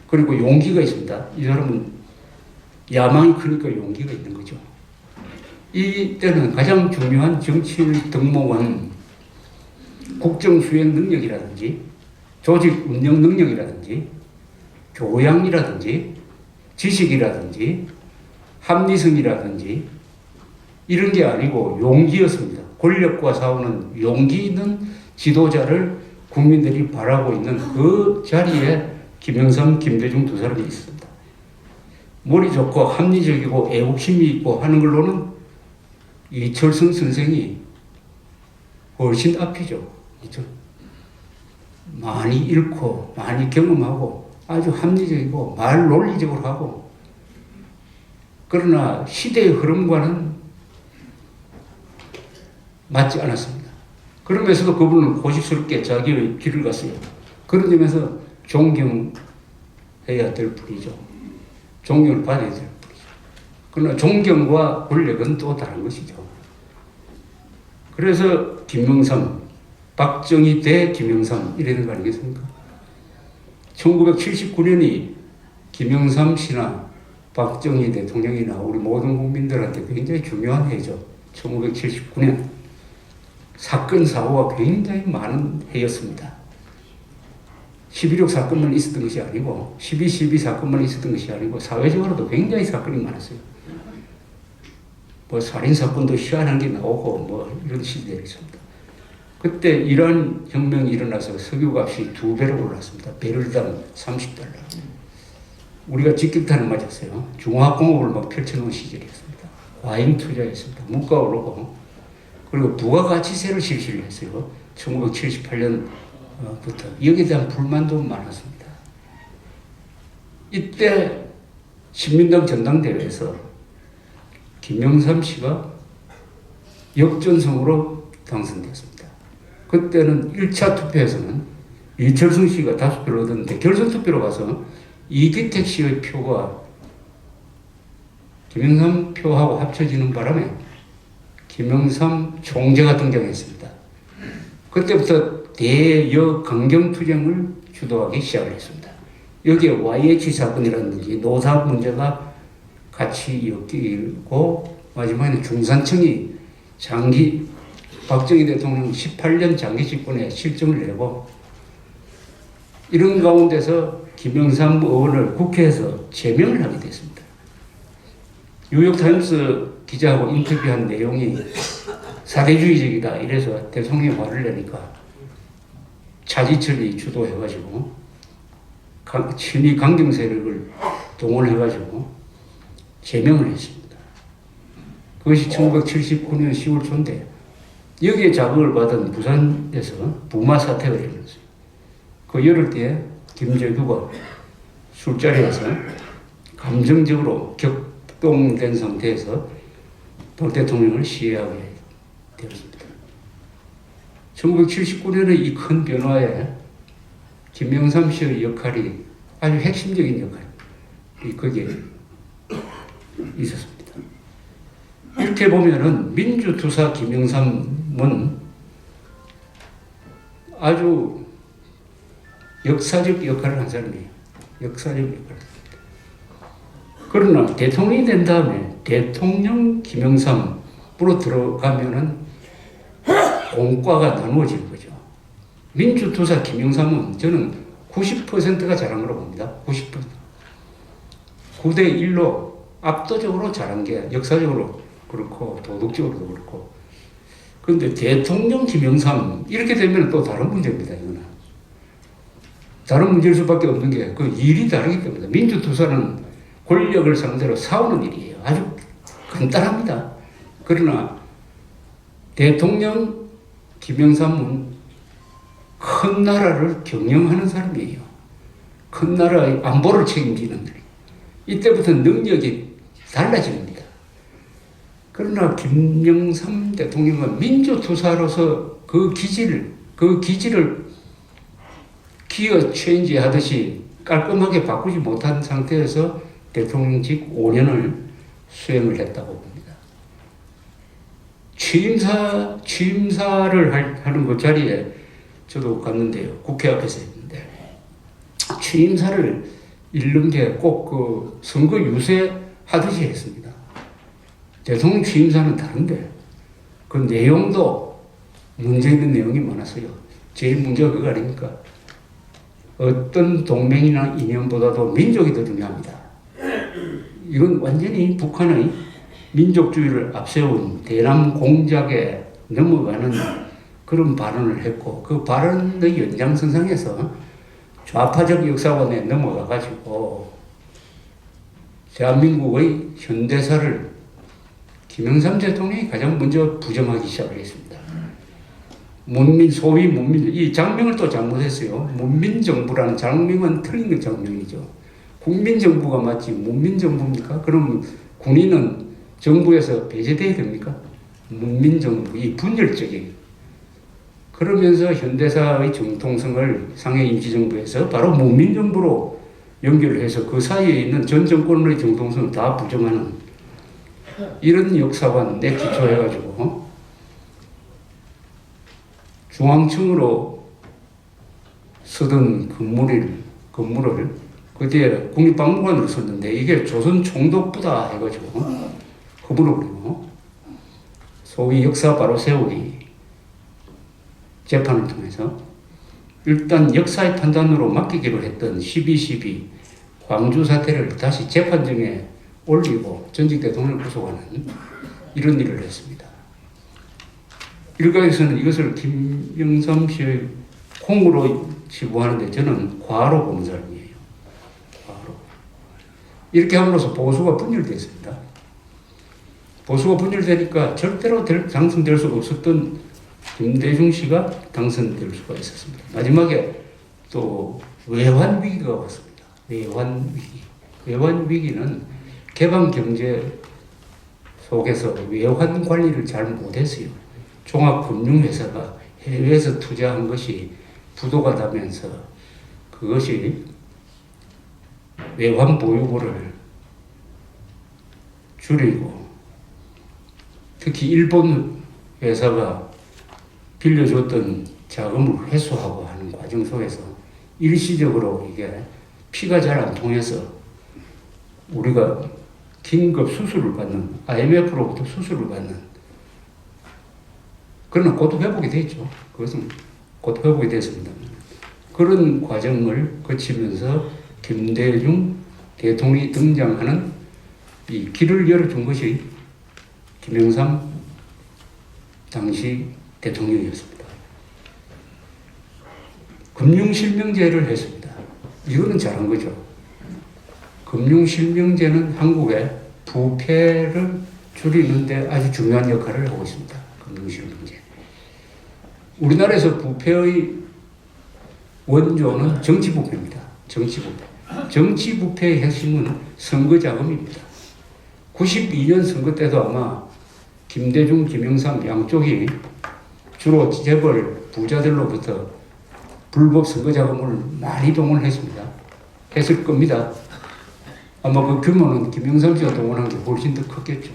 그리고 용기가 있습니다. 이 사람은 야망이 크니까 용기가 있는 거죠. 이때는 가장 중요한 정치 덕목은 국정 수행 능력이라든지 조직 운영 능력이라든지 교양이라든지 지식이라든지 합리성이라든지 이런 게 아니고 용기였습니다. 권력과 싸우는 용기 있는 지도자를 국민들이 바라고 있는 그 자리에 김영삼, 김대중 두 사람이 있습니다. 머리 좋고 합리적이고 애국심이 있고 하는 걸로는 이철성 선생이 훨씬 앞이죠. 많이 읽고 많이 경험하고 아주 합리적이고 말 논리적으로 하고, 그러나 시대의 흐름과는 맞지 않았습니다. 그러면서도 그분은 고집스럽게 자기의 길을 갔어요. 그런 점에서 존경해야 될 뿐이죠. 존경을 받아야 될 뿐이죠. 그러나 존경과 권력은 또 다른 것이죠. 그래서 김영삼, 박정희 대 김영삼 이러는 거 아니겠습니까? 1979년이 김영삼 씨나 박정희 대통령이나 우리 모든 국민들한테 굉장히 중요한 해죠. 1979년. 사건, 사고가 굉장히 많은 해였습니다. 11.6 사건만 있었던 것이 아니고 12.12 사건만 있었던 것이 아니고 사회적으로도 굉장히 사건이 많았어요. 뭐 살인사건도 희한한 게 나오고 뭐 이런 시대였습니다. 그때 이란 혁명이 일어나서 석유값이 2배로 올랐습니다. 배럴당 30달러. 우리가 직격탄을 맞았어요. 중화공업을 막 펼쳐놓은 시절이었습니다. 과잉 투자였습니다. 물가 오르고, 그리고 부가가치세를 실시를 했어요. 1978년부터. 여기에 대한 불만도 많았습니다. 이때 신민당 전당대회에서 김영삼 씨가 역전승으로 당선되었습니다. 그때는 1차 투표에서는 이철성 씨가 다수 표를 얻었는데 결선 투표로 가서 이기택 씨의 표가 김영삼 표하고 합쳐지는 바람에 김영삼 총재가 등장했습니다. 그때부터 대여 강경투쟁을 주도하기 시작을 했습니다. 여기에 YH 사건이라든지 노사 문제가 같이 엮이고, 마지막에는 중산층이 박정희 대통령 18년 장기 집권에 실정을 내고, 이런 가운데서 김영삼 의원을 국회에서 제명을 하게 됐습니다. 뉴욕타임스 기자하고 인터뷰한 내용이 사대주의적이다 이래서 대통령이 화를 내니까 차지철이 주도해가지고 친위 강경 세력을 동원해가지고 제명을 했습니다. 그것이 1979년 10월 초인데, 여기에 자극을 받은 부산에서 부마 사태가 일어났어요. 그 열흘 뒤에 김재규가 술자리에서 감정적으로 격동된 상태에서 박 대통령을 시해하게 되었습니다. 1979년의 이 큰 변화에 김영삼 씨의 역할이 아주 핵심적인 역할이 거기에 있었습니다. 이렇게 보면은 민주투사 김영삼은 아주 역사적 역할을 한 사람이에요. 역사적 역할을. 그러나 대통령이 된 다음에 대통령 김영삼으로 들어가면은 공과가 나누어지는 거죠. 민주투사 김영삼은 저는 90%가 잘한 거라고 봅니다. 90%. 9대1로 압도적으로 잘한 게 역사적으로 그렇고 도덕적으로도 그렇고. 그런데 대통령 김영삼 이렇게 되면 또 다른 문제입니다. 이거는 다른 문제일 수밖에 없는 게 그 일이 다르기 때문에. 민주투사는 권력을 상대로 싸우는 일이에요. 아주 간단합니다. 그러나 대통령 김영삼은 큰 나라를 경영하는 사람이에요. 큰 나라의 안보를 책임지는 일. 이때부터 능력이 달라집니다. 그러나 김영삼 대통령은 민주투사로서 그 기질을 기어 체인지 하듯이 깔끔하게 바꾸지 못한 상태에서 대통령직 5년을 수행을 했다고 봅니다. 취임사를 하는 그 자리에 저도 갔는데요. 국회 앞에서 했는데, 취임사를 읽는 게 꼭 그 선거 유세 하듯이 했습니다. 대통령 취임사는 다른데 그 내용도 문제 있는 내용이 많았어요. 제일 문제가 그거 아닙니까? 어떤 동맹이나 이념보다도 민족이 더 중요합니다. 이건 완전히 북한의 민족주의를 앞세운 대남 공작에 넘어가는 그런 발언을 했고, 그 발언의 연장선상에서 좌파적 역사관에 넘어가가지고 대한민국의 현대사를 김영삼 대통령이 가장 먼저 부정하기 시작을 했습니다. 소위 문민, 이 장명을 또 잘못했어요. 문민정부라는 장명은 틀린 장명이죠. 국민정부가 맞지 문민정부입니까? 그럼 군인은 정부에서 배제돼야 됩니까? 문민정부, 이 분열적인. 그러면서 현대사의 정통성을 상해 임시정부에서 바로 문민정부로 연결해서 그 사이에 있는 전 정권의 정통성을 다 부정하는 이런 역사관에 기초해가지고 중앙층으로 쓰던 건물을 그때 국립박물관으로 썼는데 이게 조선 총독부다 해가지고 허물어버리고 소위 역사 바로 세우기 재판을 통해서 일단 역사의 판단으로 맡기기로 했던 12.12 광주 사태를 다시 재판정에 올리고 전직 대통령을 구속하는 이런 일을 했습니다. 일각에서는 이것을 김영삼 씨의 콩으로 치부하는데 저는 과로 보는 사람이에요. 과로. 이렇게 함으로써 보수가 분열됐습니다. 보수가 분열되니까 절대로 당선될 수가 없었던 김대중 씨가 당선될 수가 있었습니다. 마지막에 또 외환 위기가 왔습니다. 외환 위기. 외환 위기는 개방 경제 속에서 외환 관리를 잘 못했어요. 종합금융회사가 해외에서 투자한 것이 부도가 나면서 그것이 외환 보유고를 줄이고 특히 일본 회사가 빌려줬던 자금을 회수하고 하는 과정 속에서 일시적으로 이게 피가 잘 안 통해서 우리가 긴급 수술을 받는 IMF로부터 수술을 받는 그러나 곧 회복이 됐죠. 그것은 곧 회복이 됐습니다. 그런 과정을 거치면서 김대중 대통령이 등장하는 이 길을 열어준 것이 김영삼 당시 대통령이었습니다. 금융실명제를 했습니다. 이거는 잘한 거죠. 금융실명제는 한국의 부패를 줄이는데 아주 중요한 역할을 하고 있습니다. 금융실명제. 우리나라에서 부패의 원조는 정치부패입니다. 정치부패. 정치부패의 핵심은 선거자금입니다. 92년 선거 때도 아마 김대중, 김영삼 양쪽이 주로 재벌 부자들로부터 불법 선거자금을 많이 동원했습니다. 했을 겁니다. 아마 그 규모는 김영삼 씨가 동원한 게 훨씬 더 컸겠죠.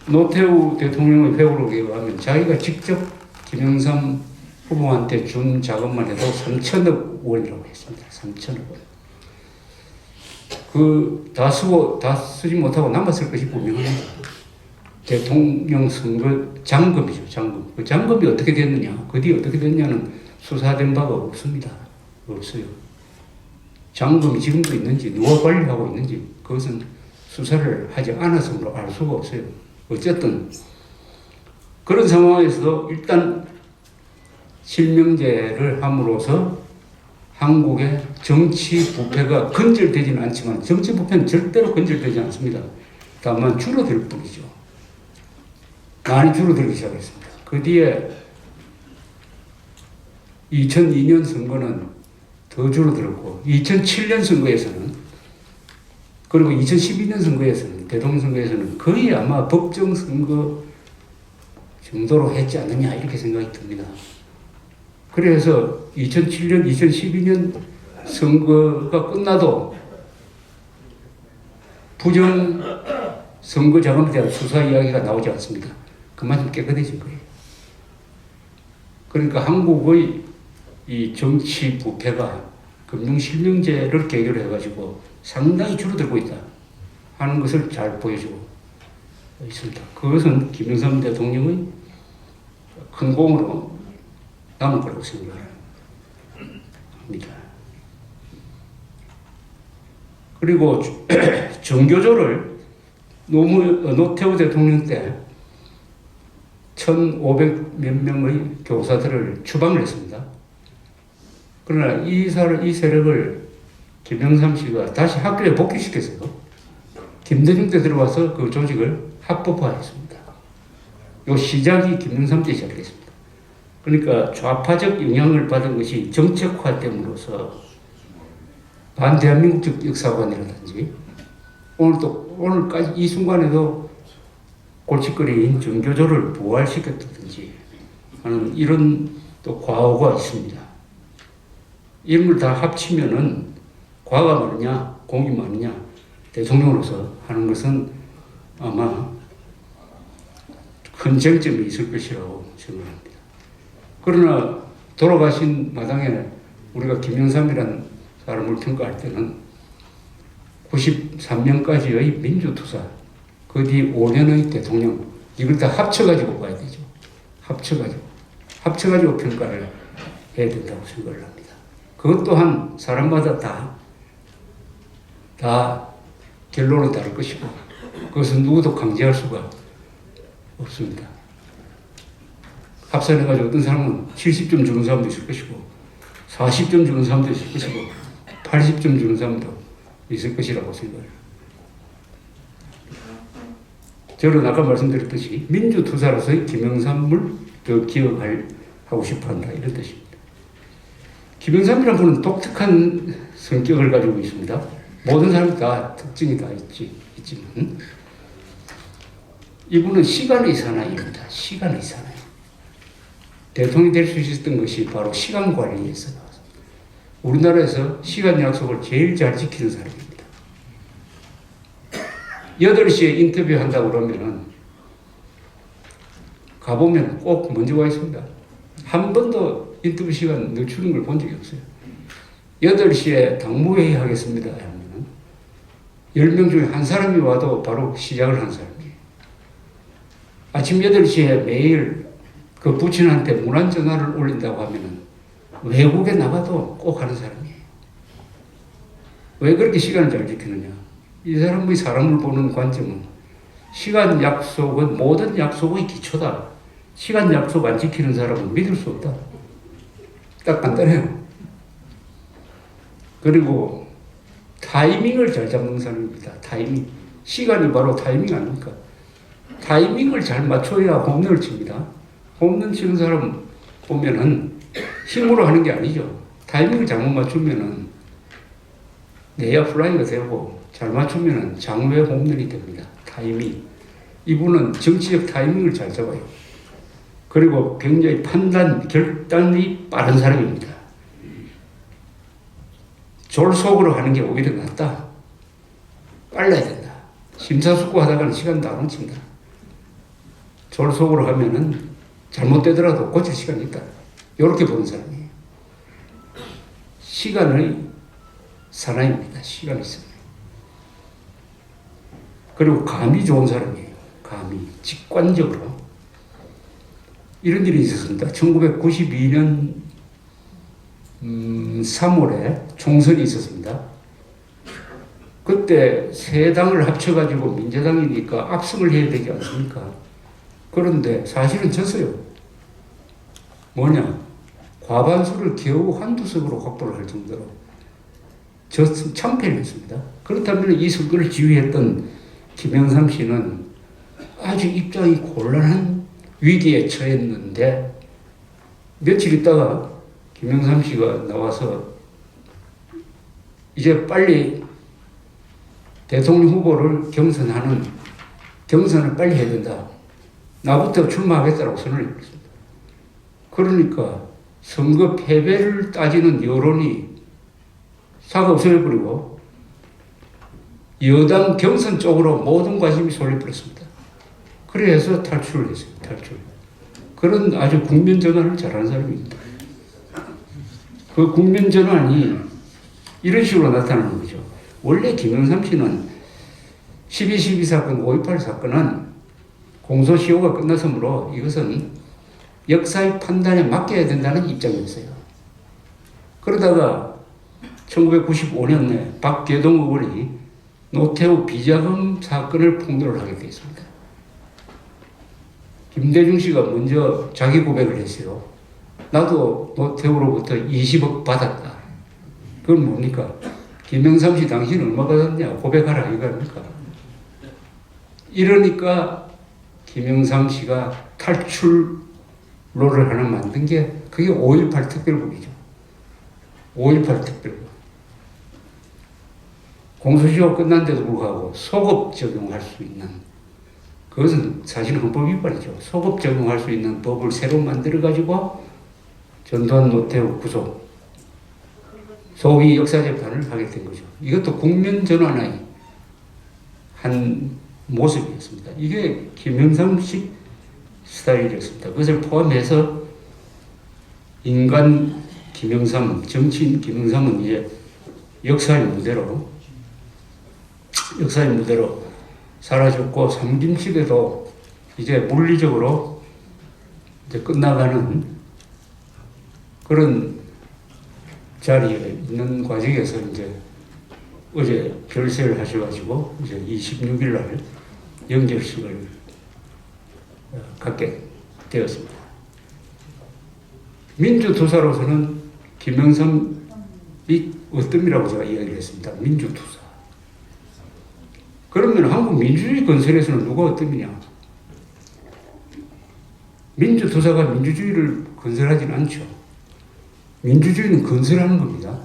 노태우 대통령의 회고록에 의하면 자기가 직접 김영삼 후보한테 준 자금만 해도 3천억 원이라고 했습니다. 3천억 원. 다 쓰지 못하고 남았을 것이 분명합니다. 대통령 선거 잔금이죠, 잔금. 그 잔금이 어떻게 됐느냐, 그 뒤에 어떻게 됐냐는 수사된 바가 없습니다. 없어요. 잔금이 지금도 있는지, 누가 관리하고 있는지, 그것은 수사를 하지 않아서 알 수가 없어요. 어쨌든, 그런 상황에서도 일단 실명제를 함으로써 한국의 정치 부패가 근절되지는 않지만, 정치 부패는 절대로 근절되지 않습니다. 다만 줄어들 뿐이죠. 많이 줄어들기 시작했습니다. 그 뒤에 2002년 선거는 더 줄어들었고 2007년 선거에서는 그리고 2012년 선거에서는 대통령 선거에서는 거의 아마 법정 선거 정도로 했지 않느냐 이렇게 생각이 듭니다. 그래서 2007년, 2012년 선거가 끝나도 부정 선거 자금에 대한 수사 이야기가 나오지 않습니다. 그만큼 깨끗해진 거예요. 그러니까 한국의 이 정치 부패가 금융실명제를 계기로 해가지고 상당히 줄어들고 있다 하는 것을 잘 보여주고 있습니다. 그것은 김영삼 대통령의 큰 공으로 남을 거라고 생각합니다. 그리고 정교조를 노태우 대통령 때 1,500 몇 명의 교사들을 추방을 했습니다. 그러나 이 세력을 김영삼 씨가 다시 학교에 복귀시켰어요. 김대중 때 들어와서 그 조직을 합법화했습니다. 이 시작이 김영삼 때 시작했습니다. 그러니까 좌파적 영향을 받은 것이 정책화됨으로써 반대한민국적 역사관이라든지 오늘까지 이 순간에도 골칫거리인 정교조를 부활시켰다든지 하는 이런 또 과오가 있습니다. 이런 걸 다 합치면은 과가 많으냐 공이 많으냐 대통령으로서 하는 것은 아마 큰 쟁점이 있을 것이라고 생각합니다. 그러나 돌아가신 마당에 우리가 김영삼이라는 사람을 평가할 때는 93년까지의 민주투사, 그 뒤 5년의 대통령, 이걸 다 합쳐가지고 봐야 되죠. 합쳐가지고 평가를 해야 된다고 생각을 합니다. 그것 또한 사람마다 다 결론은 다를 것이고, 그것은 누구도 강제할 수가 없습니다. 합산해가지고 어떤 사람은 70점 주는 사람도 있을 것이고, 40점 주는 사람도 있을 것이고, 80점 주는 사람도 있을 것이라고 생각해요. 저는 아까 말씀드렸듯이 민주투사로서의 김영삼을 더 기억하고 싶어한다 이런 뜻입니다. 김영삼이라는 분은 독특한 성격을 가지고 있습니다. 모든 사람이 다 특징이 다 있지만 이분은 시간의 사나이입니다. 시간의 사나이. 대통령이 될 수 있었던 것이 바로 시간 관리에서 나왔습니다. 우리나라에서 시간 약속을 제일 잘 지키는 사람입니다. 8시에 인터뷰한다고 그러면은 가보면 꼭 먼저 와 있습니다. 한 번도 인터뷰 시간 늦추는 걸 본 적이 없어요. 8시에 당무회의 하겠습니다 하면은 10명 중에 한 사람이 와도 바로 시작을 한 사람이에요. 아침 8시에 매일 그 부친한테 문안 전화를 올린다고 하면은 외국에 나가도 꼭 하는 사람이에요. 왜 그렇게 시간을 잘 지키느냐? 이 사람의 사람을 보는 관점은 시간 약속은 모든 약속의 기초다. 시간 약속 안 지키는 사람은 믿을 수 없다. 딱 간단해요. 그리고 타이밍을 잘 잡는 사람입니다. 타이밍. 시간이 바로 타이밍 아닙니까? 타이밍을 잘 맞춰야 홈런을 칩니다. 홈런 치는 사람 보면은 힘으로 하는 게 아니죠. 타이밍을 잘못 맞추면은 내야 플라이가 되고 잘 맞추면은 장외 홈런이 됩니다. 타이밍. 이분은 정치적 타이밍을 잘 잡아요. 그리고 굉장히 결단이 빠른 사람입니다. 졸속으로 하는 게 오히려 낫다. 빨라야 된다. 심사숙고하다가는 시간 다 놓친다. 졸속으로 하면은 잘못되더라도 고칠 시간이 있다. 이렇게 보는 사람이에요. 시간의 사나이입니다. 시간이 있습니다. 그리고 감이 좋은 사람이에요. 감이. 직관적으로. 이런 일이 있었습니다. 1992년 3월에 총선이 있었습니다. 그때 세 당을 합쳐가지고 민주당이니까 압승을 해야 되지 않습니까? 그런데 사실은 졌어요. 뭐냐? 과반수를 겨우 한두 석으로 확보를 할 정도로 참패를 했습니다. 그렇다면 이 선거를 지휘했던 김영삼 씨는 아주 입장이 곤란한 위기에 처했는데 며칠 있다가 김영삼 씨가 나와서 이제 빨리 대통령 후보를 경선을 빨리 해야 된다. 나부터 출마하겠다고 선언을 했습니다. 그러니까 선거 패배를 따지는 여론이 싹 없어져버리고 여당 경선 쪽으로 모든 관심이 쏠려버렸습니다. 그래서 탈출을 했어요. 탈출. 그런 아주 국면 전환을 잘하는 사람입니다. 그 국면 전환이 이런 식으로 나타나는 거죠. 원래 김영삼 씨는 12.12 사건, 5.18 사건은 공소시효가 끝났으므로 이것은 역사의 판단에 맡겨야 된다는 입장이었어요. 그러다가 1995년에 박계동 의원이 노태우 비자금 사건을 폭로를 하게 되었습니다. 김대중 씨가 먼저 자기 고백을 했어요. 나도 노태우로부터 20억 받았다. 그건 뭡니까? 김영삼 씨 당신 얼마 받았냐? 고백하라 이거 아닙니까? 이러니까 김영삼 씨가 탈출로를 하나 만든 게 그게 5.18 특별법이죠. 5.18 특별법. 공소시효 끝난데도 불구하고 소급 적용할 수 있는, 그것은 사실 헌법 위반이죠. 소급 적용할 수 있는 법을 새로 만들어가지고 전두환 노태우 구속, 소위 역사재판을 하게 된 거죠. 이것도 국면 전환의 한 모습이었습니다. 이게 김영삼식 스타일이었습니다. 그것을 포함해서 인간 김영삼, 정치인 김영삼은 이제 역사의 무대로 사라졌고, 삼김식에도 이제 물리적으로 이제 끝나가는 그런 자리에 있는 과정에서 이제 어제 결세를 하셔가지고 이제 26일 날 영접식을 갖게 되었습니다. 민주투사로서는 김영삼이 어뜸이라고 제가 이야기를 했습니다. 민주투사. 그러면 한국 민주주의 건설에서는 누가 어뜸이냐? 민주투사가 민주주의를 건설하지는 않죠. 민주주의는 건설하는 겁니다.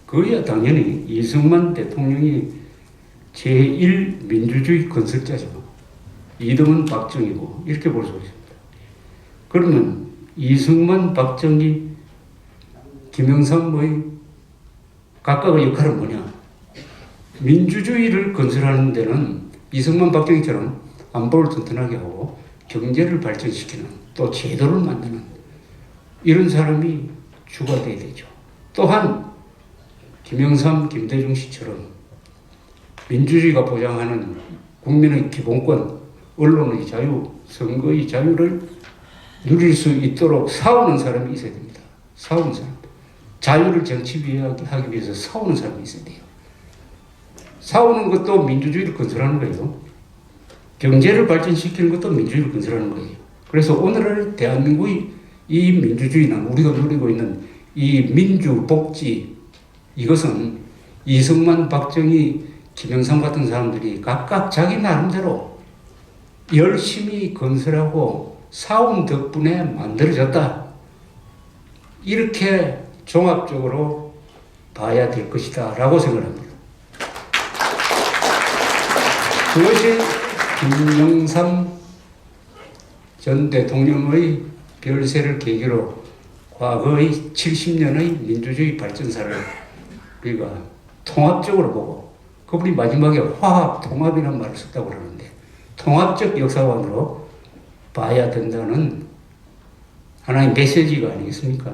그야 당연히 이승만 대통령이 제1 민주주의 건설자죠. 2등은 박정희고 이렇게 볼 수 있습니다. 그러면 이승만, 박정희, 김영삼의 각각의 역할은 뭐냐? 민주주의를 건설하는 데는 이승만, 박정희처럼 안보를 튼튼하게 하고 경제를 발전시키는, 또 제도를 만드는 이런 사람이 주가 돼야 되죠. 또한 김영삼, 김대중 씨처럼 민주주의가 보장하는 국민의 기본권, 언론의 자유, 선거의 자유를 누릴 수 있도록 싸우는 사람이 있어야 됩니다. 싸우는 사람. 자유를 정치하기 위해서 싸우는 사람이 있어야 돼요. 싸우는 것도 민주주의를 건설하는 거예요. 경제를 발전시키는 것도 민주주의를 건설하는 거예요. 그래서 오늘날 대한민국의 이 민주주의는, 우리가 누리고 있는 이 민주복지, 이것은 이승만, 박정희, 김영삼 같은 사람들이 각각 자기 나름대로 열심히 건설하고 싸운 덕분에 만들어졌다. 이렇게 종합적으로 봐야 될 것이다 라고 생각합니다. 그것이 김영삼 전 대통령의 별세를 계기로 과거의 70년의 민주주의 발전사를 우리가 통합적으로 보고, 그분이 마지막에 화합, 통합이라는 말을 썼다고 그러는데, 통합적 역사관으로 봐야 된다는 하나의 메시지가 아니겠습니까?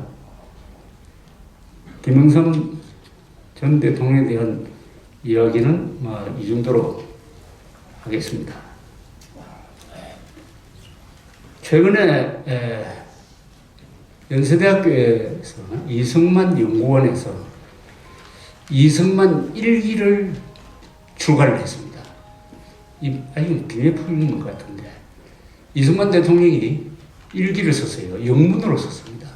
김영삼 전 대통령에 대한 이야기는 이 정도로 하겠습니다. 최근에 연세대학교에서 이승만 연구원에서 이승만 일기를 출간을 했습니다. 이건 비밀 풀린 것 같은데, 이승만 대통령이 일기를 썼어요. 영문으로 썼습니다.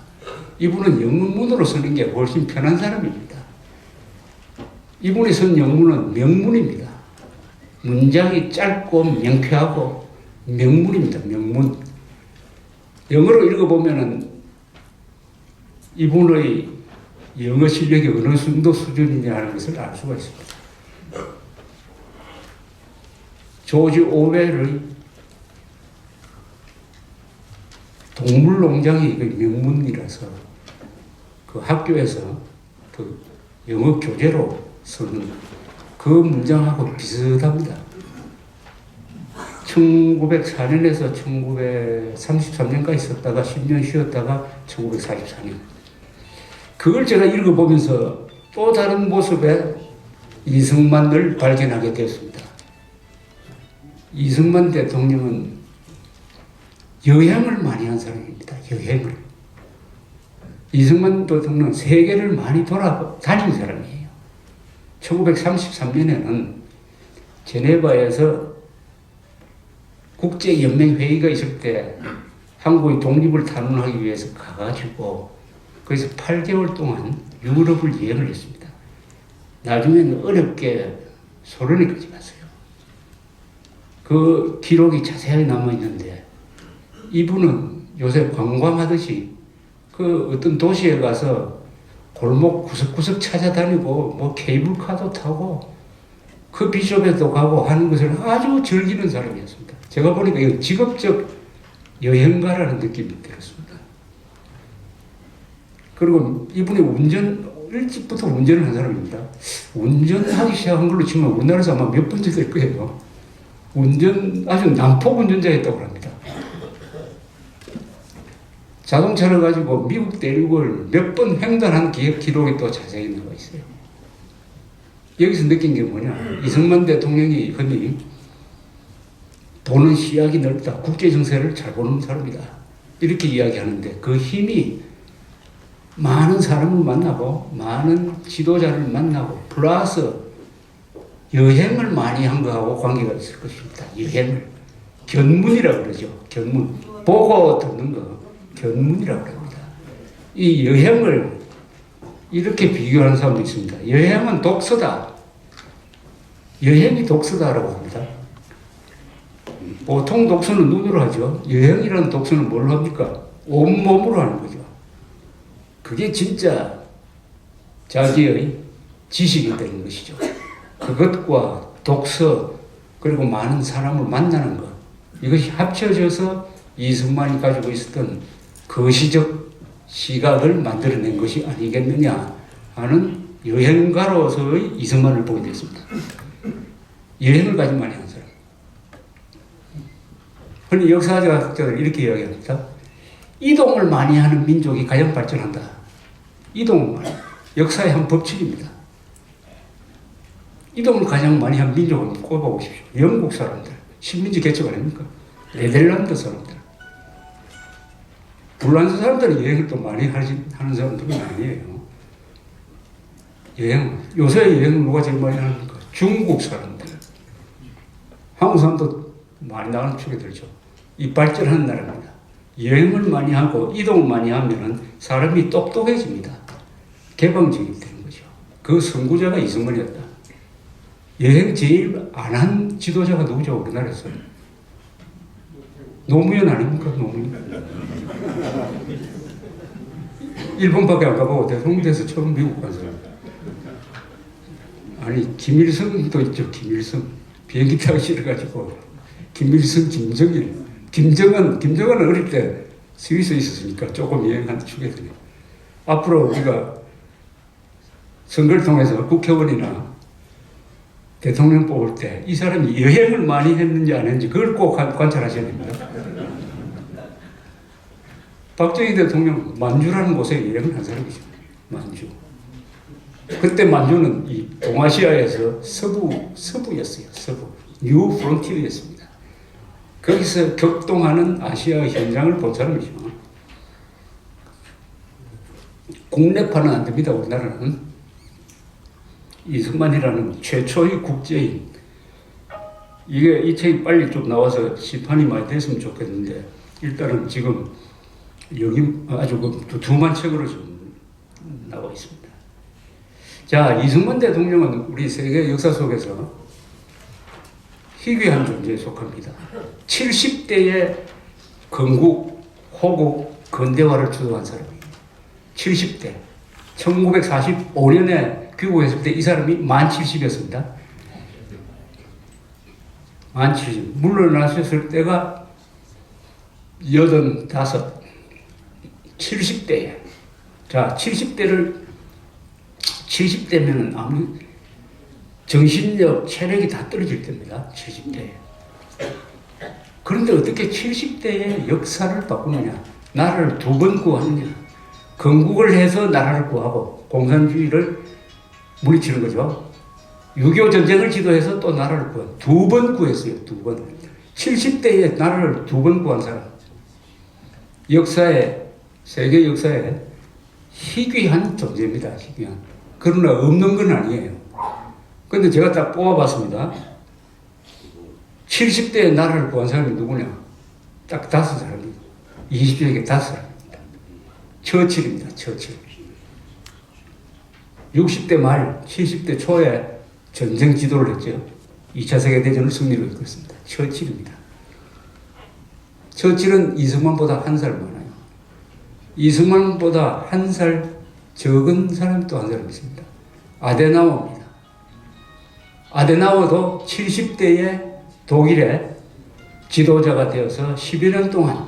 이분은 영문으로 쓰는 게 훨씬 편한 사람입니다. 이분이 쓴 영문은 명문입니다. 문장이 짧고 명쾌하고 명문입니다. 명문. 영어로 읽어보면은 이분의 영어 실력이 어느 정도 수준이냐 하는 것을 알 수가 있습니다. 조지 오웰의 동물농장이 명문이라서 그 학교에서 그 영어 교재로 쓰는 그 문장하고 비슷합니다. 1904년에서 1933년까지 썼다가 10년 쉬었다가 1944년. 그걸 제가 읽어보면서 또 다른 모습의 이승만을 발견하게 되었습니다. 이승만 대통령은 여행을 많이 한 사람입니다. 여행을. 이승만 대통령은 세계를 많이 돌아다닌 사람이에요. 1933년에는 제네바에서 국제연맹회의가 있을 때 한국의 독립을 탄원하기 위해서 가가지고 거기서 8개월 동안 유럽을 여행을 했습니다. 나중에는 어렵게 소련에까지 갔어요. 그 기록이 자세하게 남아있는데 이분은 요새 관광하듯이 그 어떤 도시에 가서 골목 구석구석 찾아다니고 뭐 케이블카도 타고 커피숍에도 가고 하는 것을 아주 즐기는 사람이었습니다. 제가 보니까 이건 직업적 여행가라는 느낌이 들었습니다. 그리고 이분이 일찍부터 운전을 한 사람입니다. 운전하기 시작한 걸로 치면 우리나라에서 아마 몇 번째 될 거예요. 아주 난폭 운전자였다고 합니다. 자동차를 가지고 미국 대륙을 몇 번 횡단한 기록이 또 자세히 나와 있어요. 여기서 느낀 게 뭐냐. 이승만 대통령이 흔히 도는 시야가 넓다. 국제 정세를 잘 보는 사람이다. 이렇게 이야기하는데 그 힘이 많은 사람을 만나고 많은 지도자를 만나고 플러스 여행을 많이 한 거하고 관계가 있을 것입니다. 여행을. 견문이라고 그러죠. 견문. 보고 듣는 거. 견문이라고 합니다. 이 여행을 이렇게 비교하는 사람도 있습니다. 여행은 독서다. 여행이 독서다라고 합니다. 보통 독서는 눈으로 하죠. 여행이라는 독서는 뭘로 합니까? 온몸으로 하는 거죠. 그게 진짜 자기의 지식이 되는 것이죠. 그것과 독서 그리고 많은 사람을 만나는 것 이것이 합쳐져서 이승만이 가지고 있었던 거시적 시각을 만들어낸 것이 아니겠느냐 하는 여행가로서의 이승만을 보게 됐습니다. 여행을 가지 많이 한 사람. 흔히 역사학자들은 이렇게 이야기합니다. 이동을 많이 하는 민족이 가장 발전한다. 이동을 많이. 역사의 한 법칙입니다. 이동을 가장 많이 한 민족을 꼽아보십시오. 영국 사람들. 식민지 개척 아닙니까? 네덜란드 사람들. 불란스 사람들은 여행을 또 많이 하는 사람들은 아니에요. 요새 여행을 누가 제일 많이 합니까? 중국 사람들. 한국 사람도 많이 나가는 축에 들죠. 이 발전하는 나라입니다. 여행을 많이 하고 이동을 많이 하면 사람이 똑똑해집니다. 개방적이 되는 거죠. 그 선구자가 이승만이었다. 여행 제일 안 한 지도자가 누구죠? 우리나라에서. 노무현 아닙니까? 노무현. 일본밖에 안 가보고 대통령 돼서 처음 미국 간 사람. 아니 김일성도 있죠. 김일성. 비행기 타기 싫어가지고 김일성, 김정은 어릴 때 스위스에 있었으니까 조금 여행한 축에 드네요. 앞으로 우리가 선거를 통해서 국회의원이나 대통령 뽑을 때 이 사람이 여행을 많이 했는지 안 했는지 그걸 꼭 관찰하셔야 됩니다. 박정희 대통령 만주라는 곳에 여행을 한 사람이죠. 만주. 그때 만주는 이 동아시아에서 서부였어요. 서부. 뉴 프론티어였습니다. 거기서 격동하는 아시아 현장을 본 사람이죠. 국내파는 안 됩니다. 우리나라는. 이승만이라는 최초의 국제인. 이게 이 책이 빨리 좀 나와서 시판이 많이 됐으면 좋겠는데 일단은 지금 여기 아주 그 두툼한 책으로 좀 나와 있습니다. 자, 이승만 대통령은 우리 세계 역사 속에서 희귀한 존재에 속합니다. 70대에 건국, 호국, 근대화를 주도한 사람이에요. 70대. 1945년에 귀국했을 때 이 사람이 만 70이었습니다. 만 70. 물러나셨을 때가 85. 70대에. 자, 70대면 아무리 정신력, 체력이 다 떨어질 때입니다. 70대에. 그런데 어떻게 70대에 역사를 바꾸느냐? 나라를 두 번 구하느냐? 건국을 해서 나라를 구하고 공산주의를 물리치는 거죠. 6.25 전쟁을 지도해서 또 나라를 구한. 두 번 구했어요. 두 번. 70대에 나라를 두 번 구한 사람. 역사에, 세계 역사에 희귀한 존재입니다. 희귀한. 그러나 없는 건 아니에요. 근데 제가 딱 뽑아봤습니다. 70대에 나라를 구한 사람이 누구냐? 딱 5사람입니다. 20세기 5사람입니다. 처칠입니다. 처칠. 60대 말, 70대 초에 전쟁 지도를 했죠. 2차 세계대전을 승리로 이끌었습니다. 처칠입니다. 처칠은 이승만보다 1살 많아요. 이승만보다 1살 적은 사람이 또 한 사람 있습니다. 아데나워입니다. 아데나워도 70대에 독일의 지도자가 되어서 10여 년 동안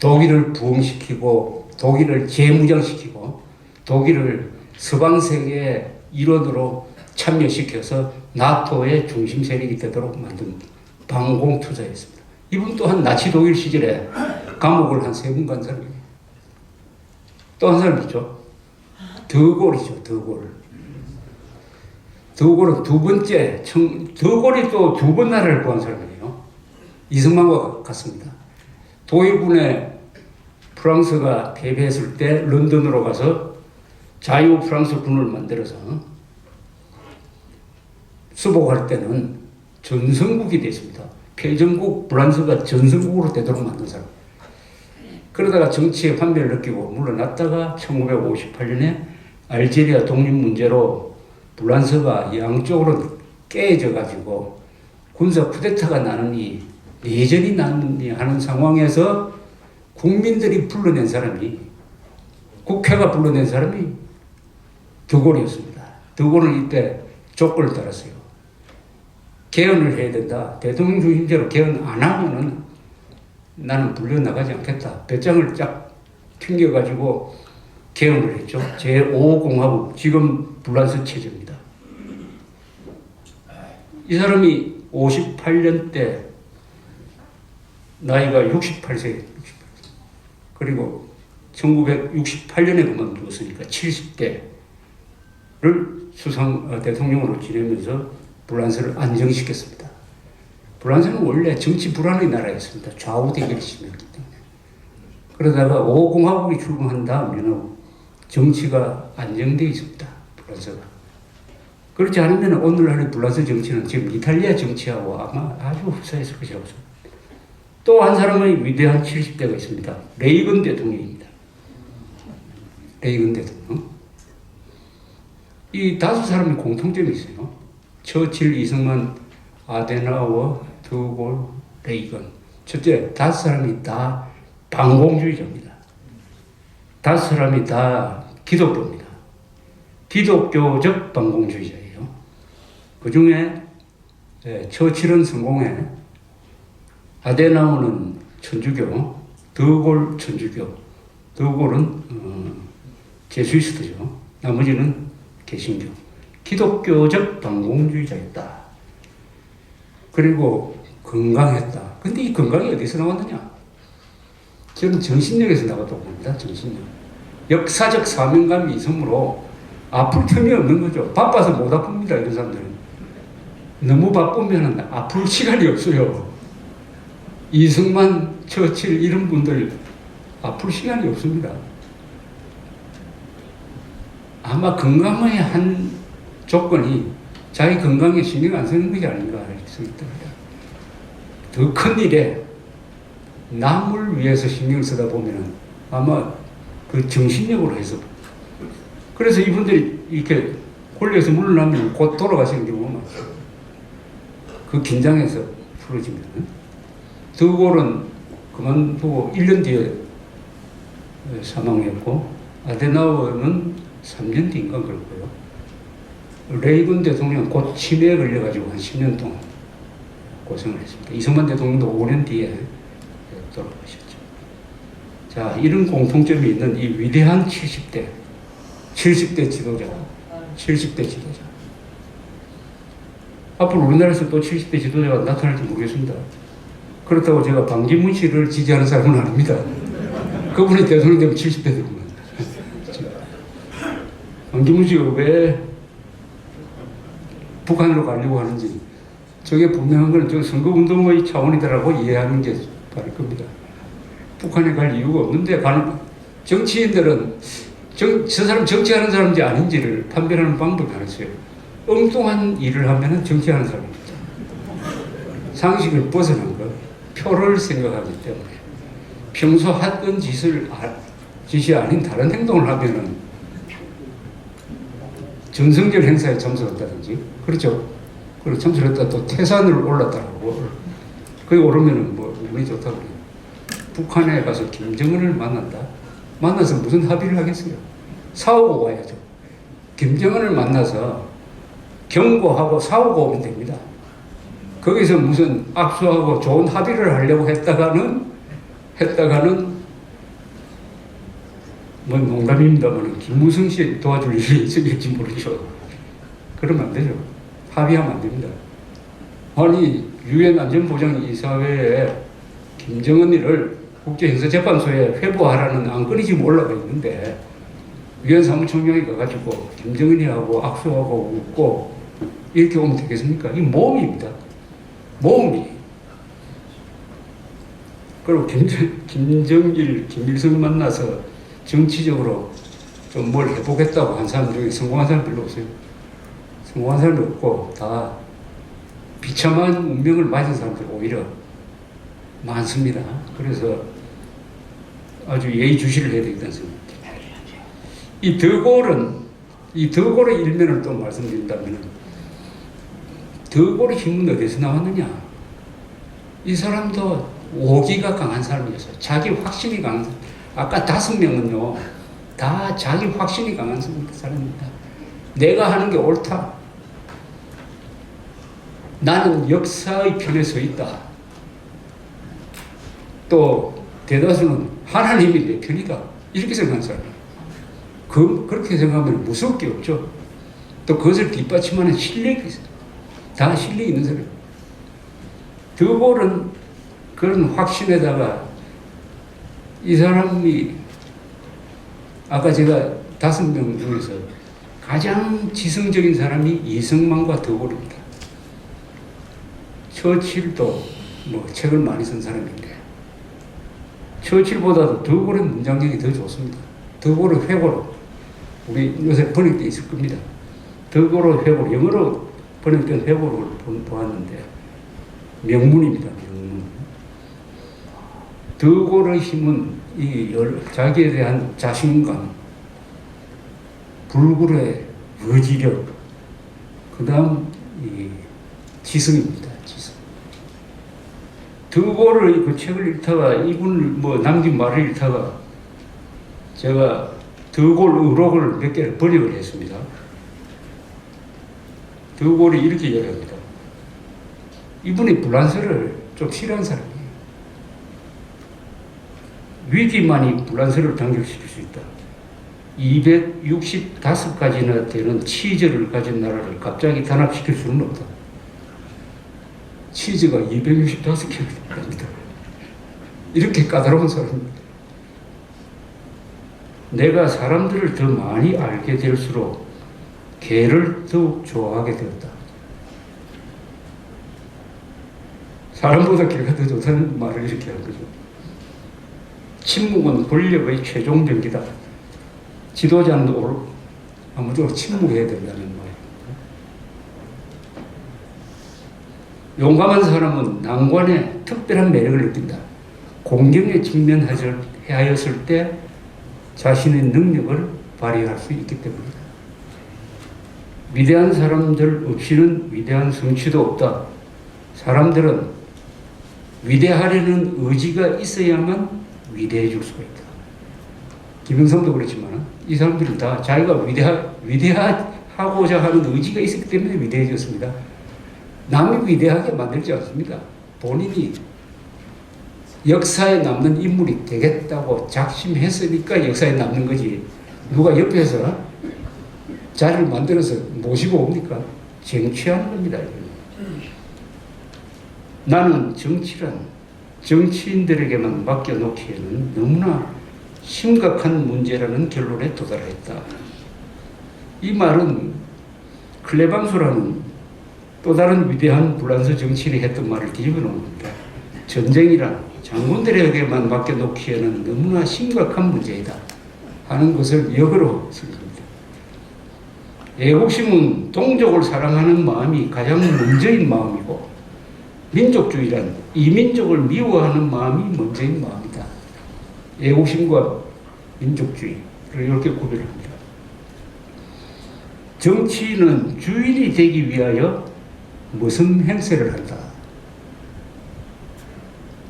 독일을 부흥시키고 독일을 재무장시키고 독일을 서방 세계의 일원으로 참여시켜서 나토의 중심 세력이 되도록 만든 방공투사였습니다. 이분 또한 나치 독일 시절에 감옥을 한 3번 간 사람이에요. 또 한 사람 있죠. 드골이죠. 드골. 드골은 두 번째, 드골이 또 2번 나라를 구한 사람이에요. 이승만과 같습니다. 독일군에 프랑스가 패배했을 때 런던으로 가서 자유 프랑스 군을 만들어서 수복할 때는 전성국이 됐습니다. 패전국 프랑스가 전성국으로 되도록 만든 사람. 그러다가 정치의 환멸을 느끼고 물러났다가 1958년에 알제리아 독립 문제로 프랑스가 양쪽으로 깨져 가지고 군사 쿠데타가 나느니 내전이 나느니 하는 상황에서 국민들이 불러낸 사람이, 국회가 불러낸 사람이 드골이었습니다. 드골은 이때 조건을 따랐어요. 개헌을 해야 된다. 대통령 중심제로 개헌 안 하면은 나는 불려나가지 않겠다. 배짱을 쫙 튕겨가지고 개헌을 했죠. 제5공화국, 지금 프랑스 체제입니다. 이 사람이 58년 때 나이가 68세, 그리고 1968년에 그만두었으니까 70대를 대통령으로 지내면서 프랑스를 안정시켰습니다. 프랑스는 원래 정치 불안의 나라였습니다. 좌우 대결이 심했기 때문에. 그러다가 5공화국이 출범한 다음에는 정치가 안정되어 있습니다. 프랑스가. 그렇지 않으면 오늘날의 프랑스 정치는 지금 이탈리아 정치하고 아마 아주 흡사했을 것이라고 생각합니다. 또 한 사람의 위대한 70대가 있습니다. 레이건 대통령입니다. 레이건 대통령. 이 5사람의 공통점이 있어요. 처칠, 이승만, 아데나워, 드골, 레이건. 첫째, 5사람이 다 반공주의자입니다. 5사람이 다 기독교입니다. 기독교적 반공주의자예요. 그 중에 처칠은 성공해, 아데나워는 천주교, 드골 천주교, 드골은 제수이스트죠. 나머지는 개신교. 기독교적 반공주의자였다. 그리고 건강했다. 근데 이 건강이 어디서 나왔느냐? 저는 정신력에서 나왔다고 봅니다. 정신력. 역사적 사명감이 있으므로 아플 틈이 없는 거죠. 바빠서 못 아픕니다. 이런 사람들은. 너무 바쁘면 아플 시간이 없어요. 이승만, 처칠 이런 분들 아플 시간이 없습니다. 아마 건강의 한 조건이 자기 건강에 신경 안 쓰는 것이 아닌가 싶습니다. 더 큰 일에 남을 위해서 신경 쓰다 보면 아마 그 정신력으로 해서, 그래서 이분들이 이렇게 홀려서 물러나면 곧 돌아가시는 경우가 많아요. 그 긴장해서 풀어지면. 드골은 그만두고 1년 뒤에 사망했고, 아데나워는 3년 뒤인가 그렇고요. 레이건 대통령은 곧 치매에 걸려가지고 한 10년 동안 고생을 했습니다. 이승만 대통령도 5년 뒤에 돌아가셨죠. 자, 이런 공통점이 있는 이 위대한 70대 지도자. 앞으로 우리나라에서 또 70대 지도자가 나타날지 모르겠습니다. 그렇다고 제가 반기문 씨를 지지하는 사람은 아닙니다. 그분이 대통령 되면 70대 되구나. 반기문 씨가 왜 북한으로 가려고 하는지, 저게 분명한 건 저 선거운동의 차원이더라고 이해하는 게 바를 겁니다. 북한에 갈 이유가 없는데 가는 정치인들은 저 사람 정치하는 사람인지 아닌지를 판별하는 방법이 하나 있어요. 엉뚱한 일을 하면 정치하는 사람입니다. 상식을 벗어난 것, 표를 생각하기 때문에 평소 하던 짓이 아닌 다른 행동을 하면은 전성절 행사에 참석한다든지, 그렇죠? 그리고 참석했다 또 태산을 올랐다고, 거기 오르면은 뭐 운이 좋다고 그래요. 북한에 가서 김정은을 만난다? 만나서 무슨 합의를 하겠어요? 싸우고 와야죠. 김정은을 만나서 경고하고 싸우고 오면 됩니다. 거기서 무슨 악수하고 좋은 합의를 하려고 했다가는 뭐 농담입니다만 김무성 씨 도와줄 일이 있을지 모르죠. 그러면 안 되죠. 합의하면 안 됩니다. 아니 유엔 안전보장이사회에 김정은이를 국제형사재판소에 회부하라는 안건이 지금 올라가 있는데 유엔 사무총장이 가가지고 김정은이하고 악수하고 웃고 이렇게 오면 되겠습니까? 이 모험입니다. 모험이. 그리고 김정일, 김일성 만나서 정치적으로 좀 뭘 해보겠다고 한 사람 중에 성공한 사람 별로 없어요. 성공한 사람이 없고 다 비참한 운명을 맞은 사람들이 오히려 많습니다. 그래서 아주 예의주시를 해야 되겠다는 생각입니다. 이 더골의 일면을 또 말씀드린다면 더골의 힘은 어디서 나왔느냐? 이 사람도 오기가 강한 사람이었어요. 자기 확신이 강한 사람. 아까 5명은요, 다 자기 확신이 강한 사람입니다. 내가 하는 게 옳다. 나는 역사의 편에 서 있다. 또 대다수는 하나님이 내 편이다. 이렇게 생각하는 사람이에요. 그렇게 생각하면 무서울 게 없죠. 또 그것을 뒷받침하는 실력이 있어요. 다 실력이 있는 사람이에요. 더골은 그런 확신에다가 이 사람이 아까 제가 5명 중에서 가장 지성적인 사람이 이승만과 더골입니다. 처칠도 뭐 책을 많이 쓴 사람인데 처칠보다도 더골의 문장력이 더 좋습니다. 더골의 회고록, 우리 요새 번역돼 있을 겁니다. 더골의 회고록, 영어로 번역된 회고록을 보았는데 명문입니다. 명문. 더골의 힘은 자기에 대한 자신감, 불굴의 의지력, 그 다음 지성입니다. 지성. 더골의 그 책을 읽다가 이분 뭐 남긴 말을 읽다가 제가 더골 의록을 몇 개를 번역을 했습니다. 더골이 이렇게 이야기합니다. 이분이 불란서를 좀 싫어하는 사람이에요. 위기만이 불란서를 단결시킬 수 있다. 265가지나 되는 치즈를 가진 나라를 갑자기 단합시킬 수는 없다. 치즈가 265개가 됩니다. 이렇게 까다로운 사람입니다. 내가 사람들을 더 많이 알게 될수록 개를 더욱 좋아하게 되었다. 사람보다 개가 더 좋다는 말을 이렇게 하는 거죠. 침묵은 권력의 최종 병기다. 지도자는 아무쪼록 침묵해야 된다는 말입니다. 용감한 사람은 난관에 특별한 매력을 느낀다. 공경에 직면하였을 때 자신의 능력을 발휘할 수 있기 때문이다. 위대한 사람들 없이는 위대한 성취도 없다. 사람들은 위대하려는 의지가 있어야만 위대해질 수가 있다. 김영삼도 그렇지만 이 사람들은 다 자기가 위대하고자 하는 의지가 있었기 때문에 위대해졌습니다. 남이 위대하게 만들지 않습니다. 본인이 역사에 남는 인물이 되겠다고 작심했으니까 역사에 남는 거지. 누가 옆에서 자리를 만들어서 모시고 옵니까? 쟁취하는 겁니다. 나는 정치란 정치인들에게만 맡겨놓기에는 너무나 심각한 문제라는 결론에 도달했다. 이 말은 클레방소라는 또 다른 위대한 불란서 정치인이 했던 말을 뒤집어 놓은 겁니다. 전쟁이란 장군들에게만 맡겨놓기에는 너무나 심각한 문제이다 하는 것을 역으로 쓰겠습니다. 애국심은 동족을 사랑하는 마음이 가장 먼저인 마음이고 민족주의란 이민족을 미워하는 마음이 먼저인 마음이다. 애국심과 민족주의를 이렇게 구별합니다. 정치인은 주인이 되기 위하여 무슨 행세를 한다.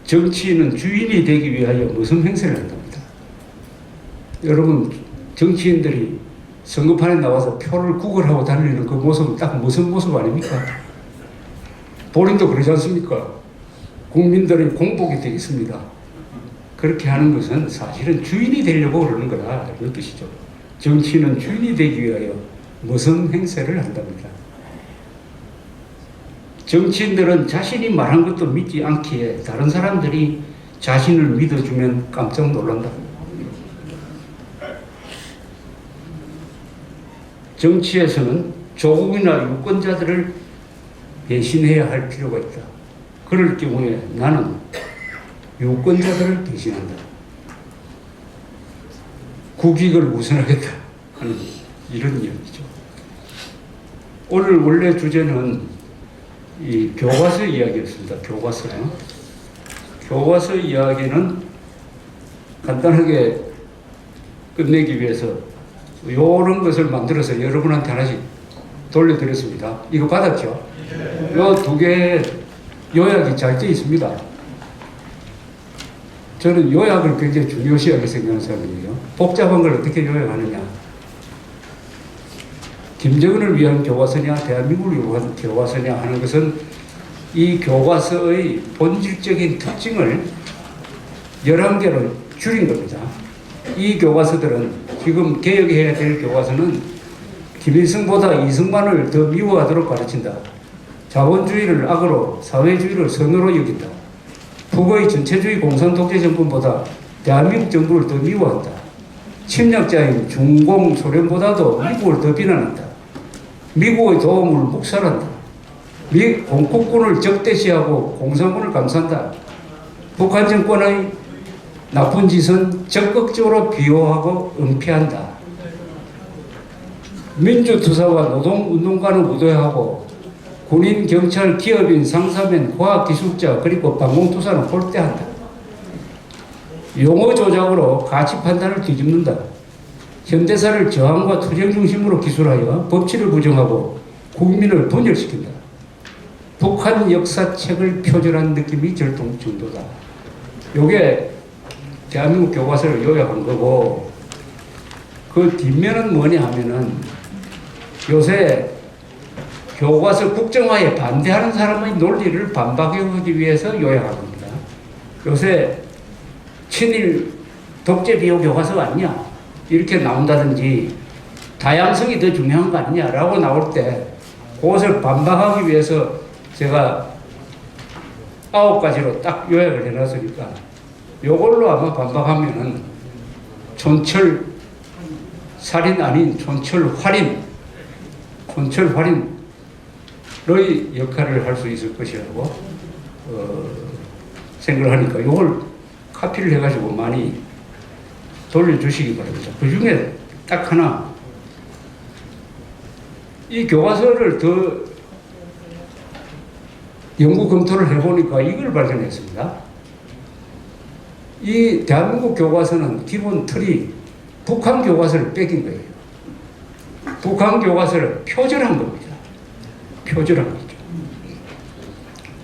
정치인은 주인이 되기 위하여 무슨 행세를 한답니다. 여러분, 정치인들이 선거판에 나와서 표를 구걸하고 다니는 그 모습은 딱 무슨 모습 아닙니까? 본인도 그러지 않습니까? 국민들의 공복이 되겠습니다. 그렇게 하는 것은 사실은 주인이 되려고 그러는 거다, 이런 뜻이죠. 정치인은 주인이 되기 위하여 무슨 행세를 한답니다. 정치인들은 자신이 말한 것도 믿지 않기에 다른 사람들이 자신을 믿어주면 깜짝 놀란다. 정치에서는 조국이나 유권자들을 배신해야 할 필요가 있다. 그럴 경우에 나는 유권자들을 배신한다. 국익을 우선하겠다 하는 이런 이야기죠. 오늘 원래 주제는 이 교과서 이야기였습니다. 교과서. 교과서 이야기는 간단하게 끝내기 위해서 이런 것을 만들어서 여러분한테 하나씩 돌려드렸습니다. 이거 받았죠? 요 두 개의 요약이 잘 되어 있습니다. 저는 요약을 굉장히 중요시하게 생각하는 사람이에요. 복잡한 걸 어떻게 요약하느냐. 김정은을 위한 교과서냐, 대한민국을 위한 교과서냐 하는 것은 이 교과서의 본질적인 특징을 11개로 줄인 겁니다. 이 교과서들은 지금 개혁해야 될 교과서는 김일성보다 이승만을 더 미워하도록 가르친다. 자본주의를 악으로, 사회주의를 선으로 여긴다. 북의 전체주의 공산독재 정권보다 대한민국 정부를 더 미워한다. 침략자인 중공 소련보다도 미국을 더 비난한다. 미국의 도움을 묵살한다. 공국군을 적대시하고 공산군을 감싼다. 북한 정권의 나쁜 짓은 적극적으로 비호하고 은폐한다. 민주투사와 노동운동가는 우도하고 군인, 경찰, 기업인, 상사면, 과학기술자 그리고 방공투사는 홀대한다. 용어 조작으로 가치 판단을 뒤집는다. 현대사를 저항과 투쟁 중심으로 기술하여 법치를 부정하고 국민을 분열시킨다. 북한 역사책을 표절한 느낌이 절동 정도다. 요게 대한민국 교과서를 요약한 거고, 그 뒷면은 뭐냐 하면은 요새 교과서 국정화에 반대하는 사람의 논리를 반박하기 위해서 요약한 겁니다. 요새 친일 독재 비호 교과서 아니냐 이렇게 나온다든지 다양성이 더 중요한 거 아니냐라고 나올 때 그것을 반박하기 위해서 제가 9가지로 딱 요약을 해놨으니까 요걸로 아마 반박하면은 촌철 살인 아닌 촌철 활인의 역할을 할 수 있을 것이라고 생각을 하니까 이걸 카피를 해가지고 많이 돌려주시기 바랍니다. 그 중에 딱 하나, 이 교과서를 더 연구 검토를 해보니까 이걸 발견했습니다. 이 대한민국 교과서는 기본 틀이 북한 교과서를 뺏긴 거예요. 북한 교과서를 표절한 겁니다. 표절한 거죠.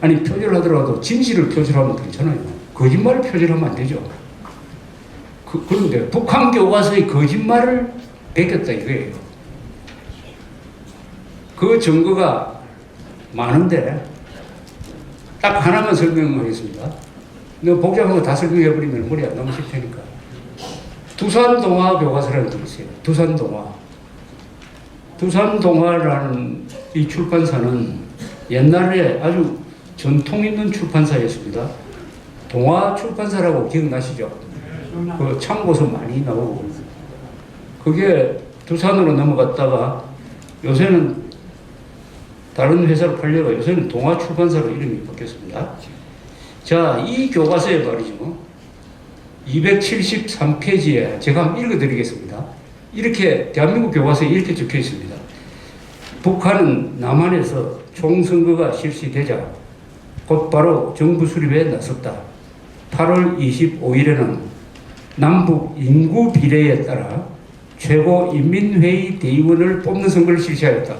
아니, 표절하더라도 진실을 표절하면 괜찮아요. 거짓말을 표절하면 안 되죠. 그런데 북한 교과서의 거짓말을 베꼈다 이거예요. 그 증거가 많은데 딱 하나만 설명하겠습니다. 너무 복잡한 거 다 설명해버리면 머리 안 넘으실 테니까. 두산동화 교과서라는 게 있어요. 두산동화라는 이 출판사는 옛날에 아주 전통 있는 출판사였습니다. 동화 출판사라고 기억나시죠? 그 참고서 많이 나오고. 그게 두산으로 넘어갔다가 요새는 다른 회사로 팔려가 요새는 동화 출판사로 이름이 바뀌었습니다. 자, 이 교과서에 말이죠. 273페이지에 제가 한번 읽어드리겠습니다. 이렇게 대한민국 교과서에 이렇게 적혀 있습니다. 북한은 남한에서 총선거가 실시되자 곧바로 정부 수립에 나섰다. 8월 25일에는 남북 인구 비례에 따라 최고인민회의 대의원을 뽑는 선거를 실시하였다.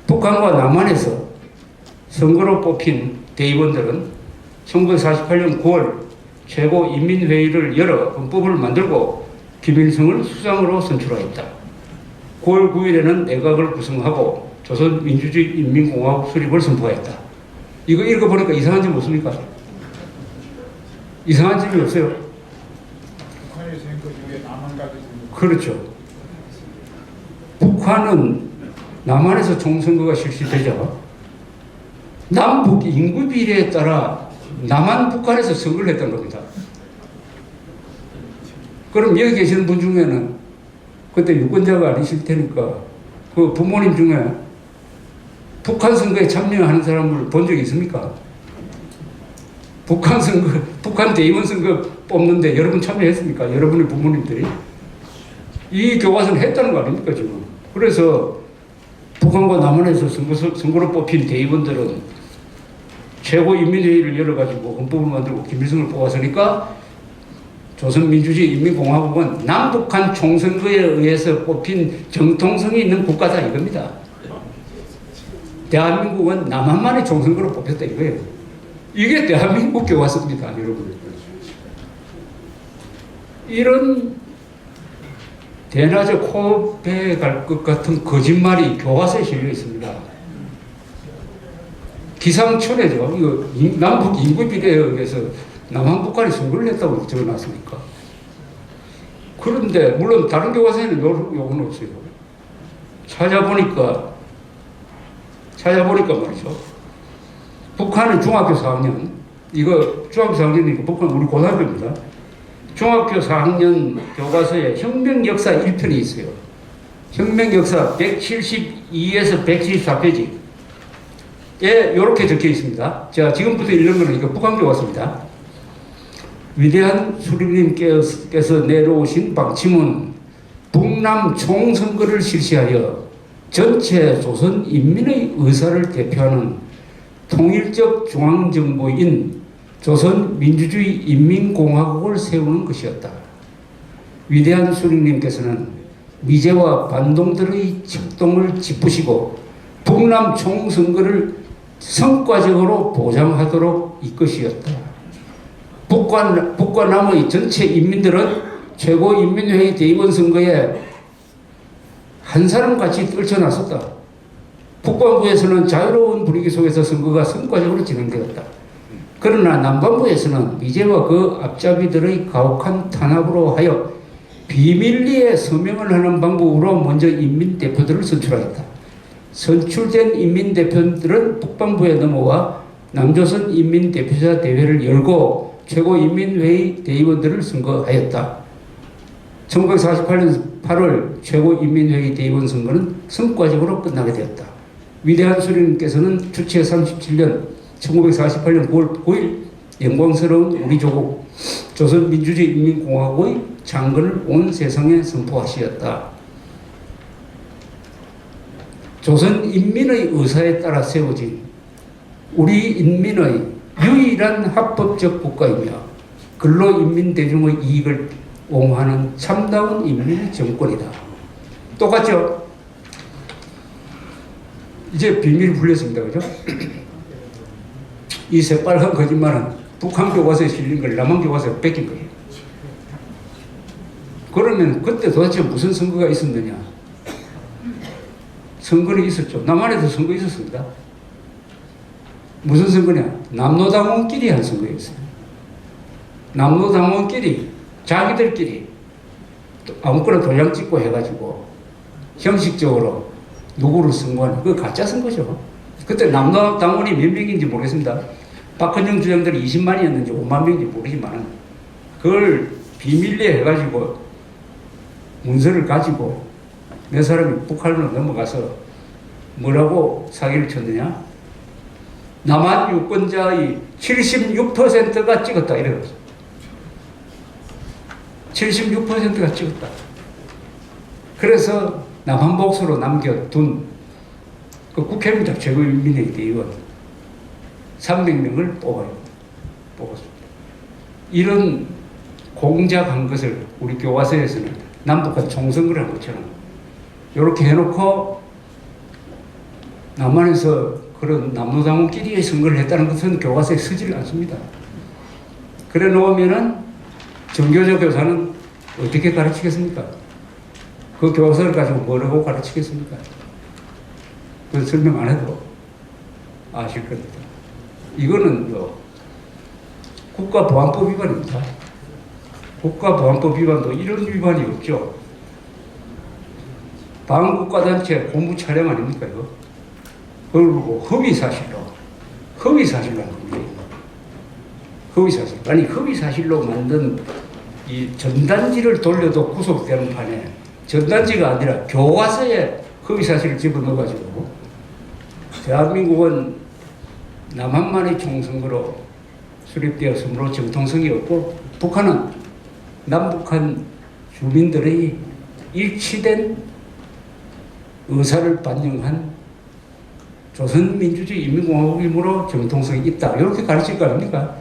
북한과 남한에서 선거로 뽑힌 대의원들은 1948년 9월 최고인민회의를 열어 헌법을 만들고 김일성을 수장으로 선출하였다. 9월 9일에는 내각을 구성하고 조선민주주의인민공화국 수립을 선포하였다. 이거 읽어보니까 이상한 점 없습니까? 이상한 점이 없어요. 북한의 선거 중에 남한까지 그렇죠. 북한은 남한에서 총선거가 실시되자 남북 인구 비례에 따라 남한 북한에서 선거를 했던 겁니다. 그럼 여기 계시는 분 중에는 그때 유권자가 아니실 테니까 그 부모님 중에 북한 선거에 참여하는 사람을 본 적이 있습니까? 북한 선거, 북한 대의원 선거 뽑는데 여러분 참여했습니까? 여러분의 부모님들이? 이 교과서는 했다는 거 아닙니까, 지금? 그래서 북한과 남한에서 선거로 뽑힌 대의원들은 최고인민회의를 열어가지고 헌법을 만들고 김일성을 뽑았으니까 조선민주주의인민공화국은 남북한 총선거에 의해서 뽑힌 정통성이 있는 국가다 이겁니다. 대한민국은 남한만의 총선거로 뽑혔다 이거예요. 이게 대한민국 교과서입니다, 여러분. 이런 대낮에 코베 갈 것 같은 거짓말이 교과서에 실려 있습니다. 기상천외죠. 이거 남북 인구 비례에 의해서 남한 북한이 선거를 했다고 적어놨으니까. 그런데 물론 다른 교과서에는 요건 없어요. 찾아보니까 말이죠. 북한은 중학교 4학년, 이거 중학교 4학년이니까 북한 우리 고등학교입니다. 중학교 4학년 교과서에 혁명 역사 1편이 있어요. 혁명 역사 172에서 174페이지. 예, 이렇게 적혀 있습니다. 자, 지금부터 읽는 거는 이거 북한 교과서입니다. 위대한 수령님께서 내려오신 방침은 북남 총선거를 실시하여 전체 조선 인민의 의사를 대표하는 통일적 중앙정부인 조선민주주의인민공화국을 세우는 것이었다. 위대한 수령님께서는 미제와 반동들의 책동을 짚으시고 북남 총선거를 성과적으로 보장하도록 이것이었다. 북과 남의 전체 인민들은 최고인민회의 대의원 선거에 한 사람같이 떨쳐나섰다. 북반부에서는 자유로운 분위기 속에서 선거가 성과적으로 진행되었다. 그러나 남반부에서는 미제와 그 앞잡이들의 가혹한 탄압으로 하여 비밀리에 서명을 하는 방법으로 먼저 인민대표들을 선출하였다. 선출된 인민대표들은 북반부에 넘어와 남조선 인민대표자 대회를 열고 최고인민회의 대의원들을 선거하였다. 1948년 8월 최고인민회의 대의원 선거는 성과적으로 끝나게 되었다. 위대한 수령님께서는 주체 37년 1948년 9월 9일 영광스러운 우리 조국 조선민주주의인민공화국의 창건을 온 세상에 선포하시었다. 조선 인민의 의사에 따라 세워진 우리 인민의 유일한 합법적 국가이며 근로인민대중의 이익을 옹호하는 참다운 인민의 정권이다. 똑같죠? 이제 비밀이 풀렸습니다. 그죠? 이 새빨간 거짓말은 북한 교과서에 실린 걸 남한 교과서에 뺏긴 거예요. 그러면 그때 도대체 무슨 선거가 있었느냐? 선거는 있었죠. 남한에도 선거 있었습니다. 무슨 선거냐? 남로당원끼리 한 선거였어요. 남로당원끼리 자기들끼리 아무거나 도장 찍고 해가지고 형식적으로 누구를 선거하는 그 가짜 선거죠. 그때 남로당원이 몇 명인지 모르겠습니다. 박헌영 주장들이 20만이었는지 5만 명인지 모르지만 그걸 비밀리에 해가지고 문서를 가지고 몇 사람이 북한으로 넘어가서 뭐라고 사기를 쳤느냐? 남한 유권자의 76%가 찍었다 이래요. 76%가 찍었다. 그래서 남한 몫으로 남겨둔 그 국회의원장 최고인민회의 대의원 300명을 뽑았습니다. 이런 공작한 것을 우리 교과서에서는 남북한 총선거를 한 것처럼 이렇게 해놓고 남한에서 그런 남로당원끼리의 선거를 했다는 것은 교과서에 쓰지를 않습니다. 그래 놓으면은 정교조 교사는 어떻게 가르치겠습니까? 그 교과서를 가지고 뭐라고 가르치겠습니까? 그 설명 안 해도 아실 겁니다. 이거는 국가보안법 위반입니다. 국가보안법 위반도 이런 위반이 없죠. 반국가단체 공무 촬영 아닙니까 이거? 그리고 허위사실로 한 겁니다. 허위사실. 아니 허위사실로 만든 이 전단지를 돌려도 구속되는 판에 전단지가 아니라 교과서에 허위사실을 집어넣어가지고 대한민국은 남한만의 총선거로 수립되었으므로 정통성이 없고 북한은 남북한 주민들의 일치된 의사를 반영한 조선민주주의 인민공화국이므로 정통성이 있다. 이렇게 가르칠 거 아닙니까?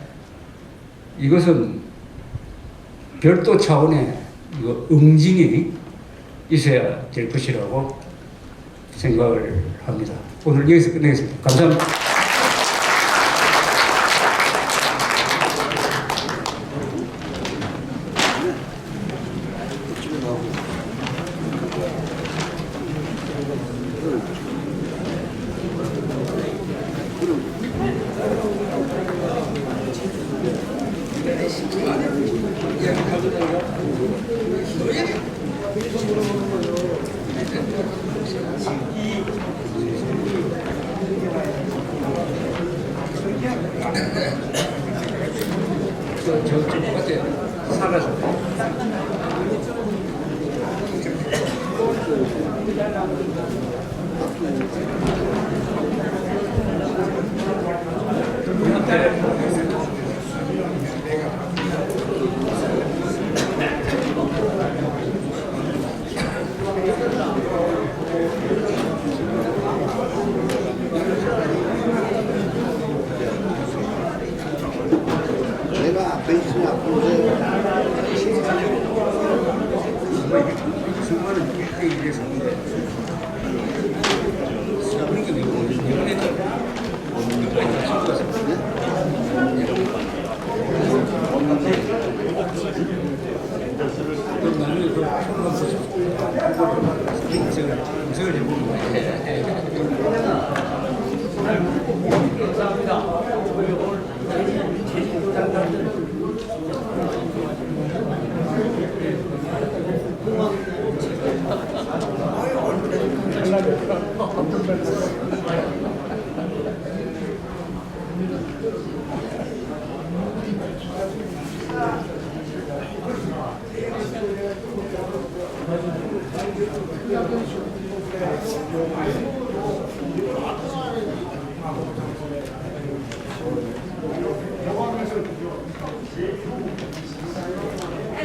이것은 별도 차원의 응징이 있어야 될 것이라고 생각을 합니다. 오늘 여기서 끝내겠습니다. 감사합니다. 내가 앞에 있으면 앞으로 수많은 일대에 대해서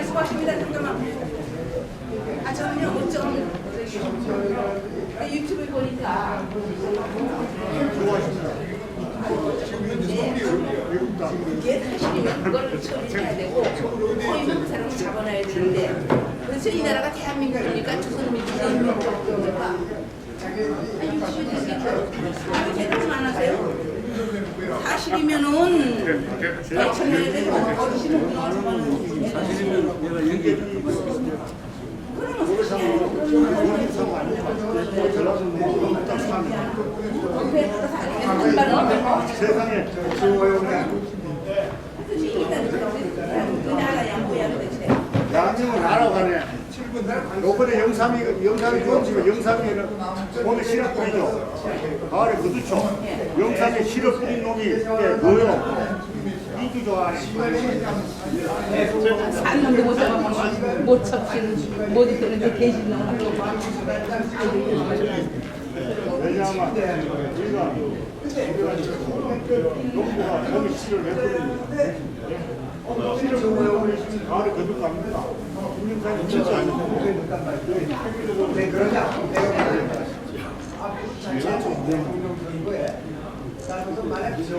수고하십니다. 잠깐만. 저는요, 어쩜 유튜브에 보니까 이게 사실이면 그걸 처리해야 되고 허위는 그 사람을 잡아놔야 되는데 그래서 이 나라가 대한민국이니까 조선민주주의인민공화국이니까 유튜브에 대해서 제대로 안 하세요? 사실이면은 청년에 대해서 거짓이는 그나마는 사실이면 내가 여기 세상에 수고해오네. 양념은 알아가네. 요번에 영삼이 좋으시면 영삼이는 오늘 시럽 뿌리죠. 가을에 그두죠. 영삼에 시럽 뿌린 놈이 뭐요? 인기 좋아하네. 산 놈도 못 잡아먹는 못 척지는 못 이끄는 데 계신 놈 왜냐하면 우리가 농부가 너무 씨를 내버리는데 씨를 보내버리 시면 가을에 거둘 갑니다. 김영산이 진짜 아니고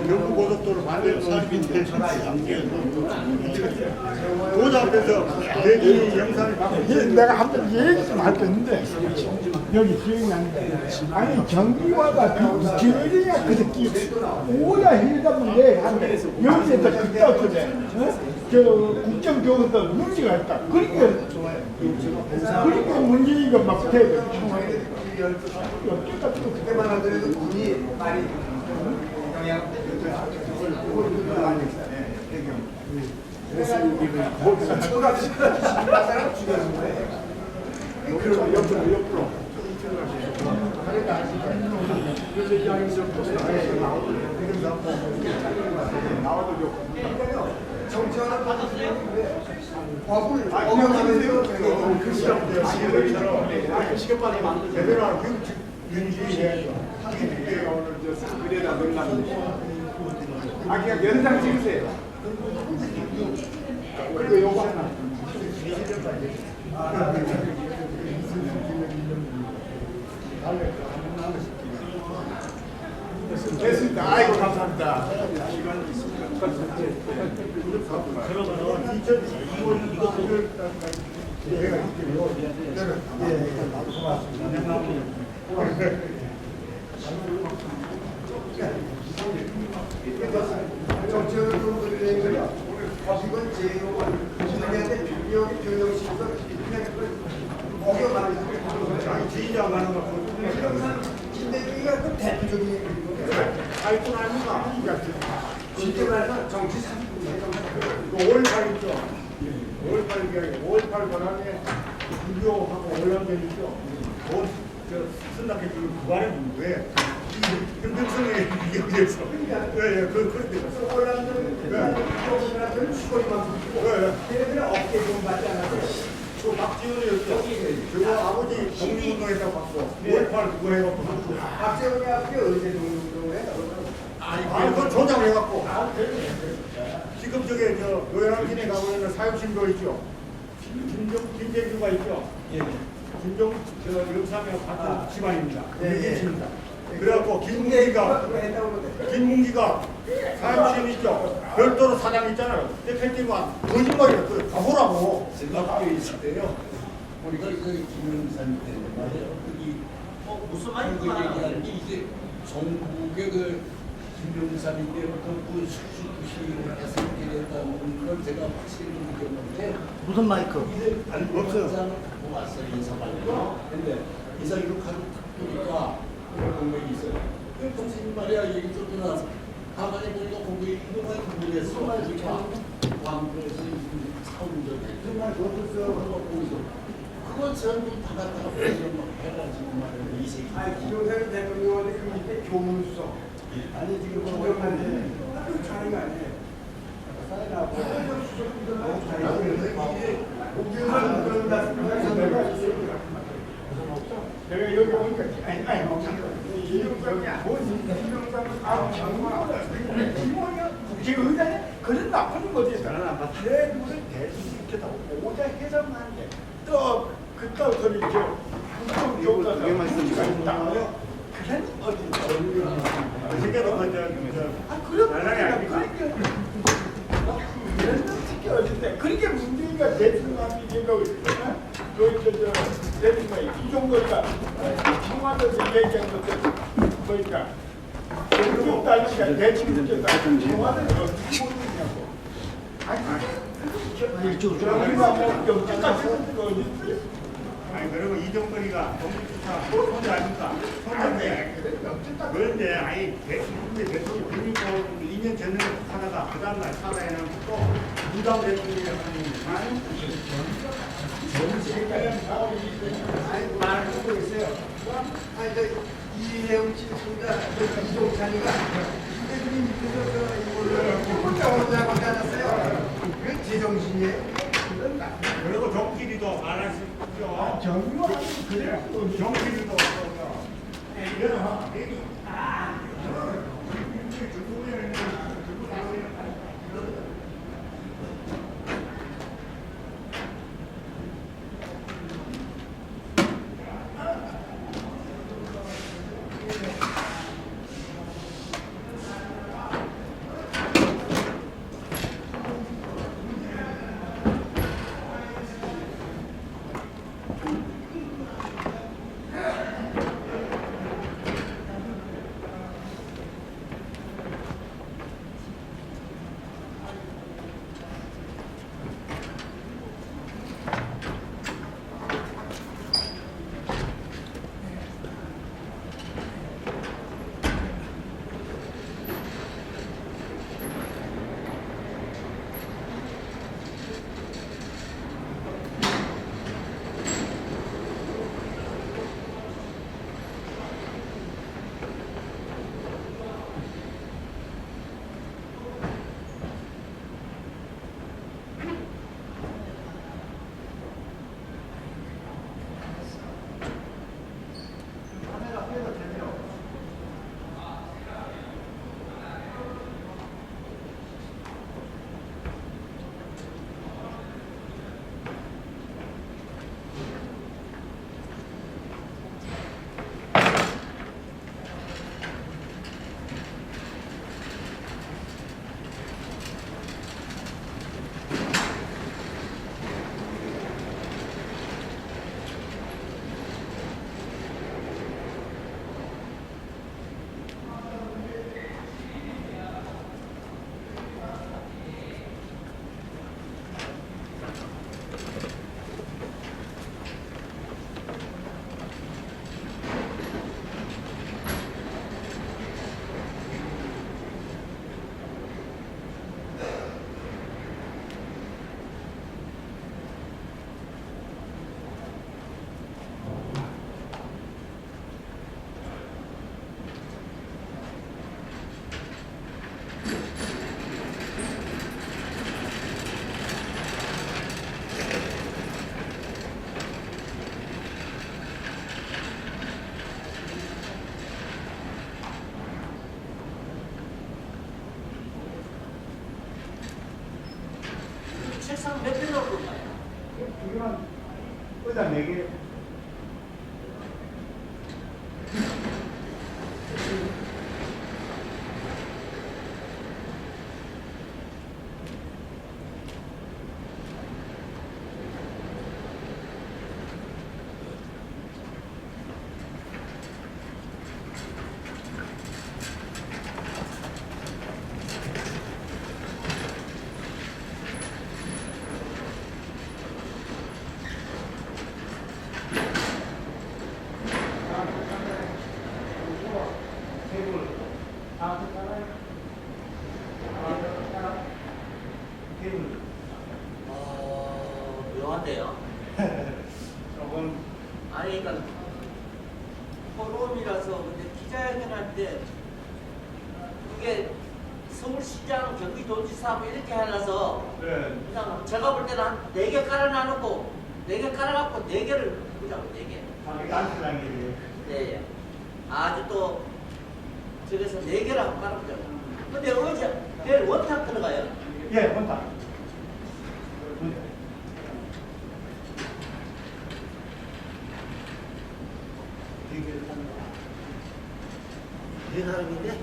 영구 고속도로 반대로 사람인데 고자 앞에서 대기 영상을 받고 내가 한번 얘기 좀 할 게 있는데 여기 기억이 안 나. 아니 경기와가 기회냐 그 새끼 오야 hir다면 내 여기에다 그때 어쩌네. 저 국정교과서 문제가 있다. 그러니까 문제가 막 돼. 그때만 하더라도 군이 많이 영향 옆으로 정치하는 과부를 억압하면서 그 시간까지 만들어 제대로 하는 윤주해야죠. 오늘 저 그래다 놀랐는데 그냥 연장 찍으세요. 그리고 요거 하나. 됐습니다. 아이고 감사합니다. 그러면은 2025년 이것을 내가 이렇게요. 나도 고맙습니다. 정치하는 분들이 이건 제1호가 교육시에서 그냥 억압하는 지지자 가는 거. 신대중이가 그 대표적인 알고 나니까 쉽게 말해서 정치 3분이에요. 5월 8일이죠. 5월 8일이 5월 8일 권한에 불교하고 올라온데 있죠. 쓴다게 그말은 왜? 김병선이 여기에서 그런데 올라오는 수고리만 걔네들은 어깨 좀 받지 않았어요. 그 박지원이었죠. 그거 아버지 독립운동했다고 받고 5월 8일 그거 해갖고 박재훈이 아버지 어제 동운동을 해요. 아니 그건 조작해갖고 지금 저게 저 노영진에 가보면 사육신도 있죠. 김재규가 있죠. 김종 저 영삼이하고 같은 집안입니다. 김입니다. 그래갖고 김문기가 사육신 있죠. 별도로 사장 있잖아요. 대표님과 거짓말이야. 그 가보라고. 생각하고 있을 때요. 우리가 그 김영삼 때 말이에요. 무슨 말인지 얘기하는 게 이제 전국의 그 김영삼 때부터 그 숙주시를 했을 때라는 걸 제가 확실히 느꼈는데 무슨 마이크? 이제 안국장을 갖고 왔어요. 인사말이요. 근데 인사 이렇게 하고 딱 보니까 공백이 있어요. 그 선생님 말이야 얘기 좀 들어서 가만히 보니까 공백이 이거만 모르겠어. 광주에서 사온 적이 정말 그거 전부 다 갖다가 이런 막 해가지고 말이야 이 새끼. 김용삼 대통령한테 그 밑에 교문수석. 아니 지금 공격하는데 아주 잘한 거 아니에요. 사인하고 수석들은 아주 잘해요. 공격하는 그런 말씀 내가 여기 오니까 이명상이야. 이명상은 김원이야. 국회의장이 그런 나쁜 거지. 나는 안 봤다. 내 눈을 대신시켰다고 오자 해석만 해. 또 그따위 소리 저 한국 교과서 문제가 있다. 그런 어디 어저께도 먼저 그런 특히 어릴 때 그렇게 문재인가 대통령이 이거 대통령 이종거가 청와대에서 얘기한 것들 그러니까 대통령 딸이니까 대통령께서 청와대를 어떻게 보느냐고 아니 이쪽으로 여기까지 어디 있어요? 아니 그리고 이종건이가 동국주사 손자 아닙니까? 손자인데 그런데 아니 대통령 군인고 2년 전에 하다가 그 다음날 사다에는 또 무당 대통령이 하는 아니 말을 하고 있어요. 아니 저 이혜영 씨 손자 이종찬이가 대통령 밑에서 이거를 혼자 받아놨어요. 그 제정신이에요. 그리고 정길이도 안 할 수 있죠. 정의와 그래요. 정길이도 책상 몇 개 넣을 건가요? 이거는 의자 4개. 묘한데요. 조금 아니, 그러니까 포럼이라서 근데 기자회견할 때 이게 서울시장, 경기도지사 뭐 이렇게 해놔서 네. 그냥 제가 볼 때는 한 4개 깔아놔놓고 4개 깔아갖고 4개를 보자고 4개. 자기 단체장이 네. 아주 또 저기서 4개를 한번 깔아보자고. 근데 어제 내일 원탁 들어가요? 예, 혼자. 네 사람인데?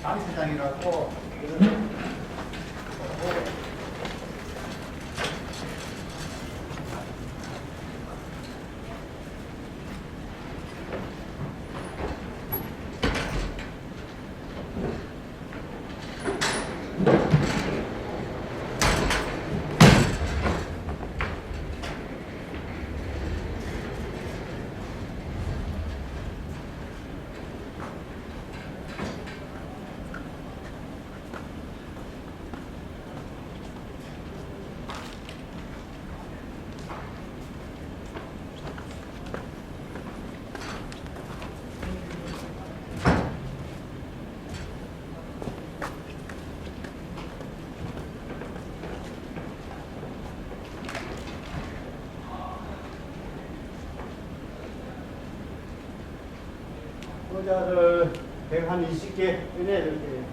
단체장이라고 상자를 120개 꺼내야 될 거예요.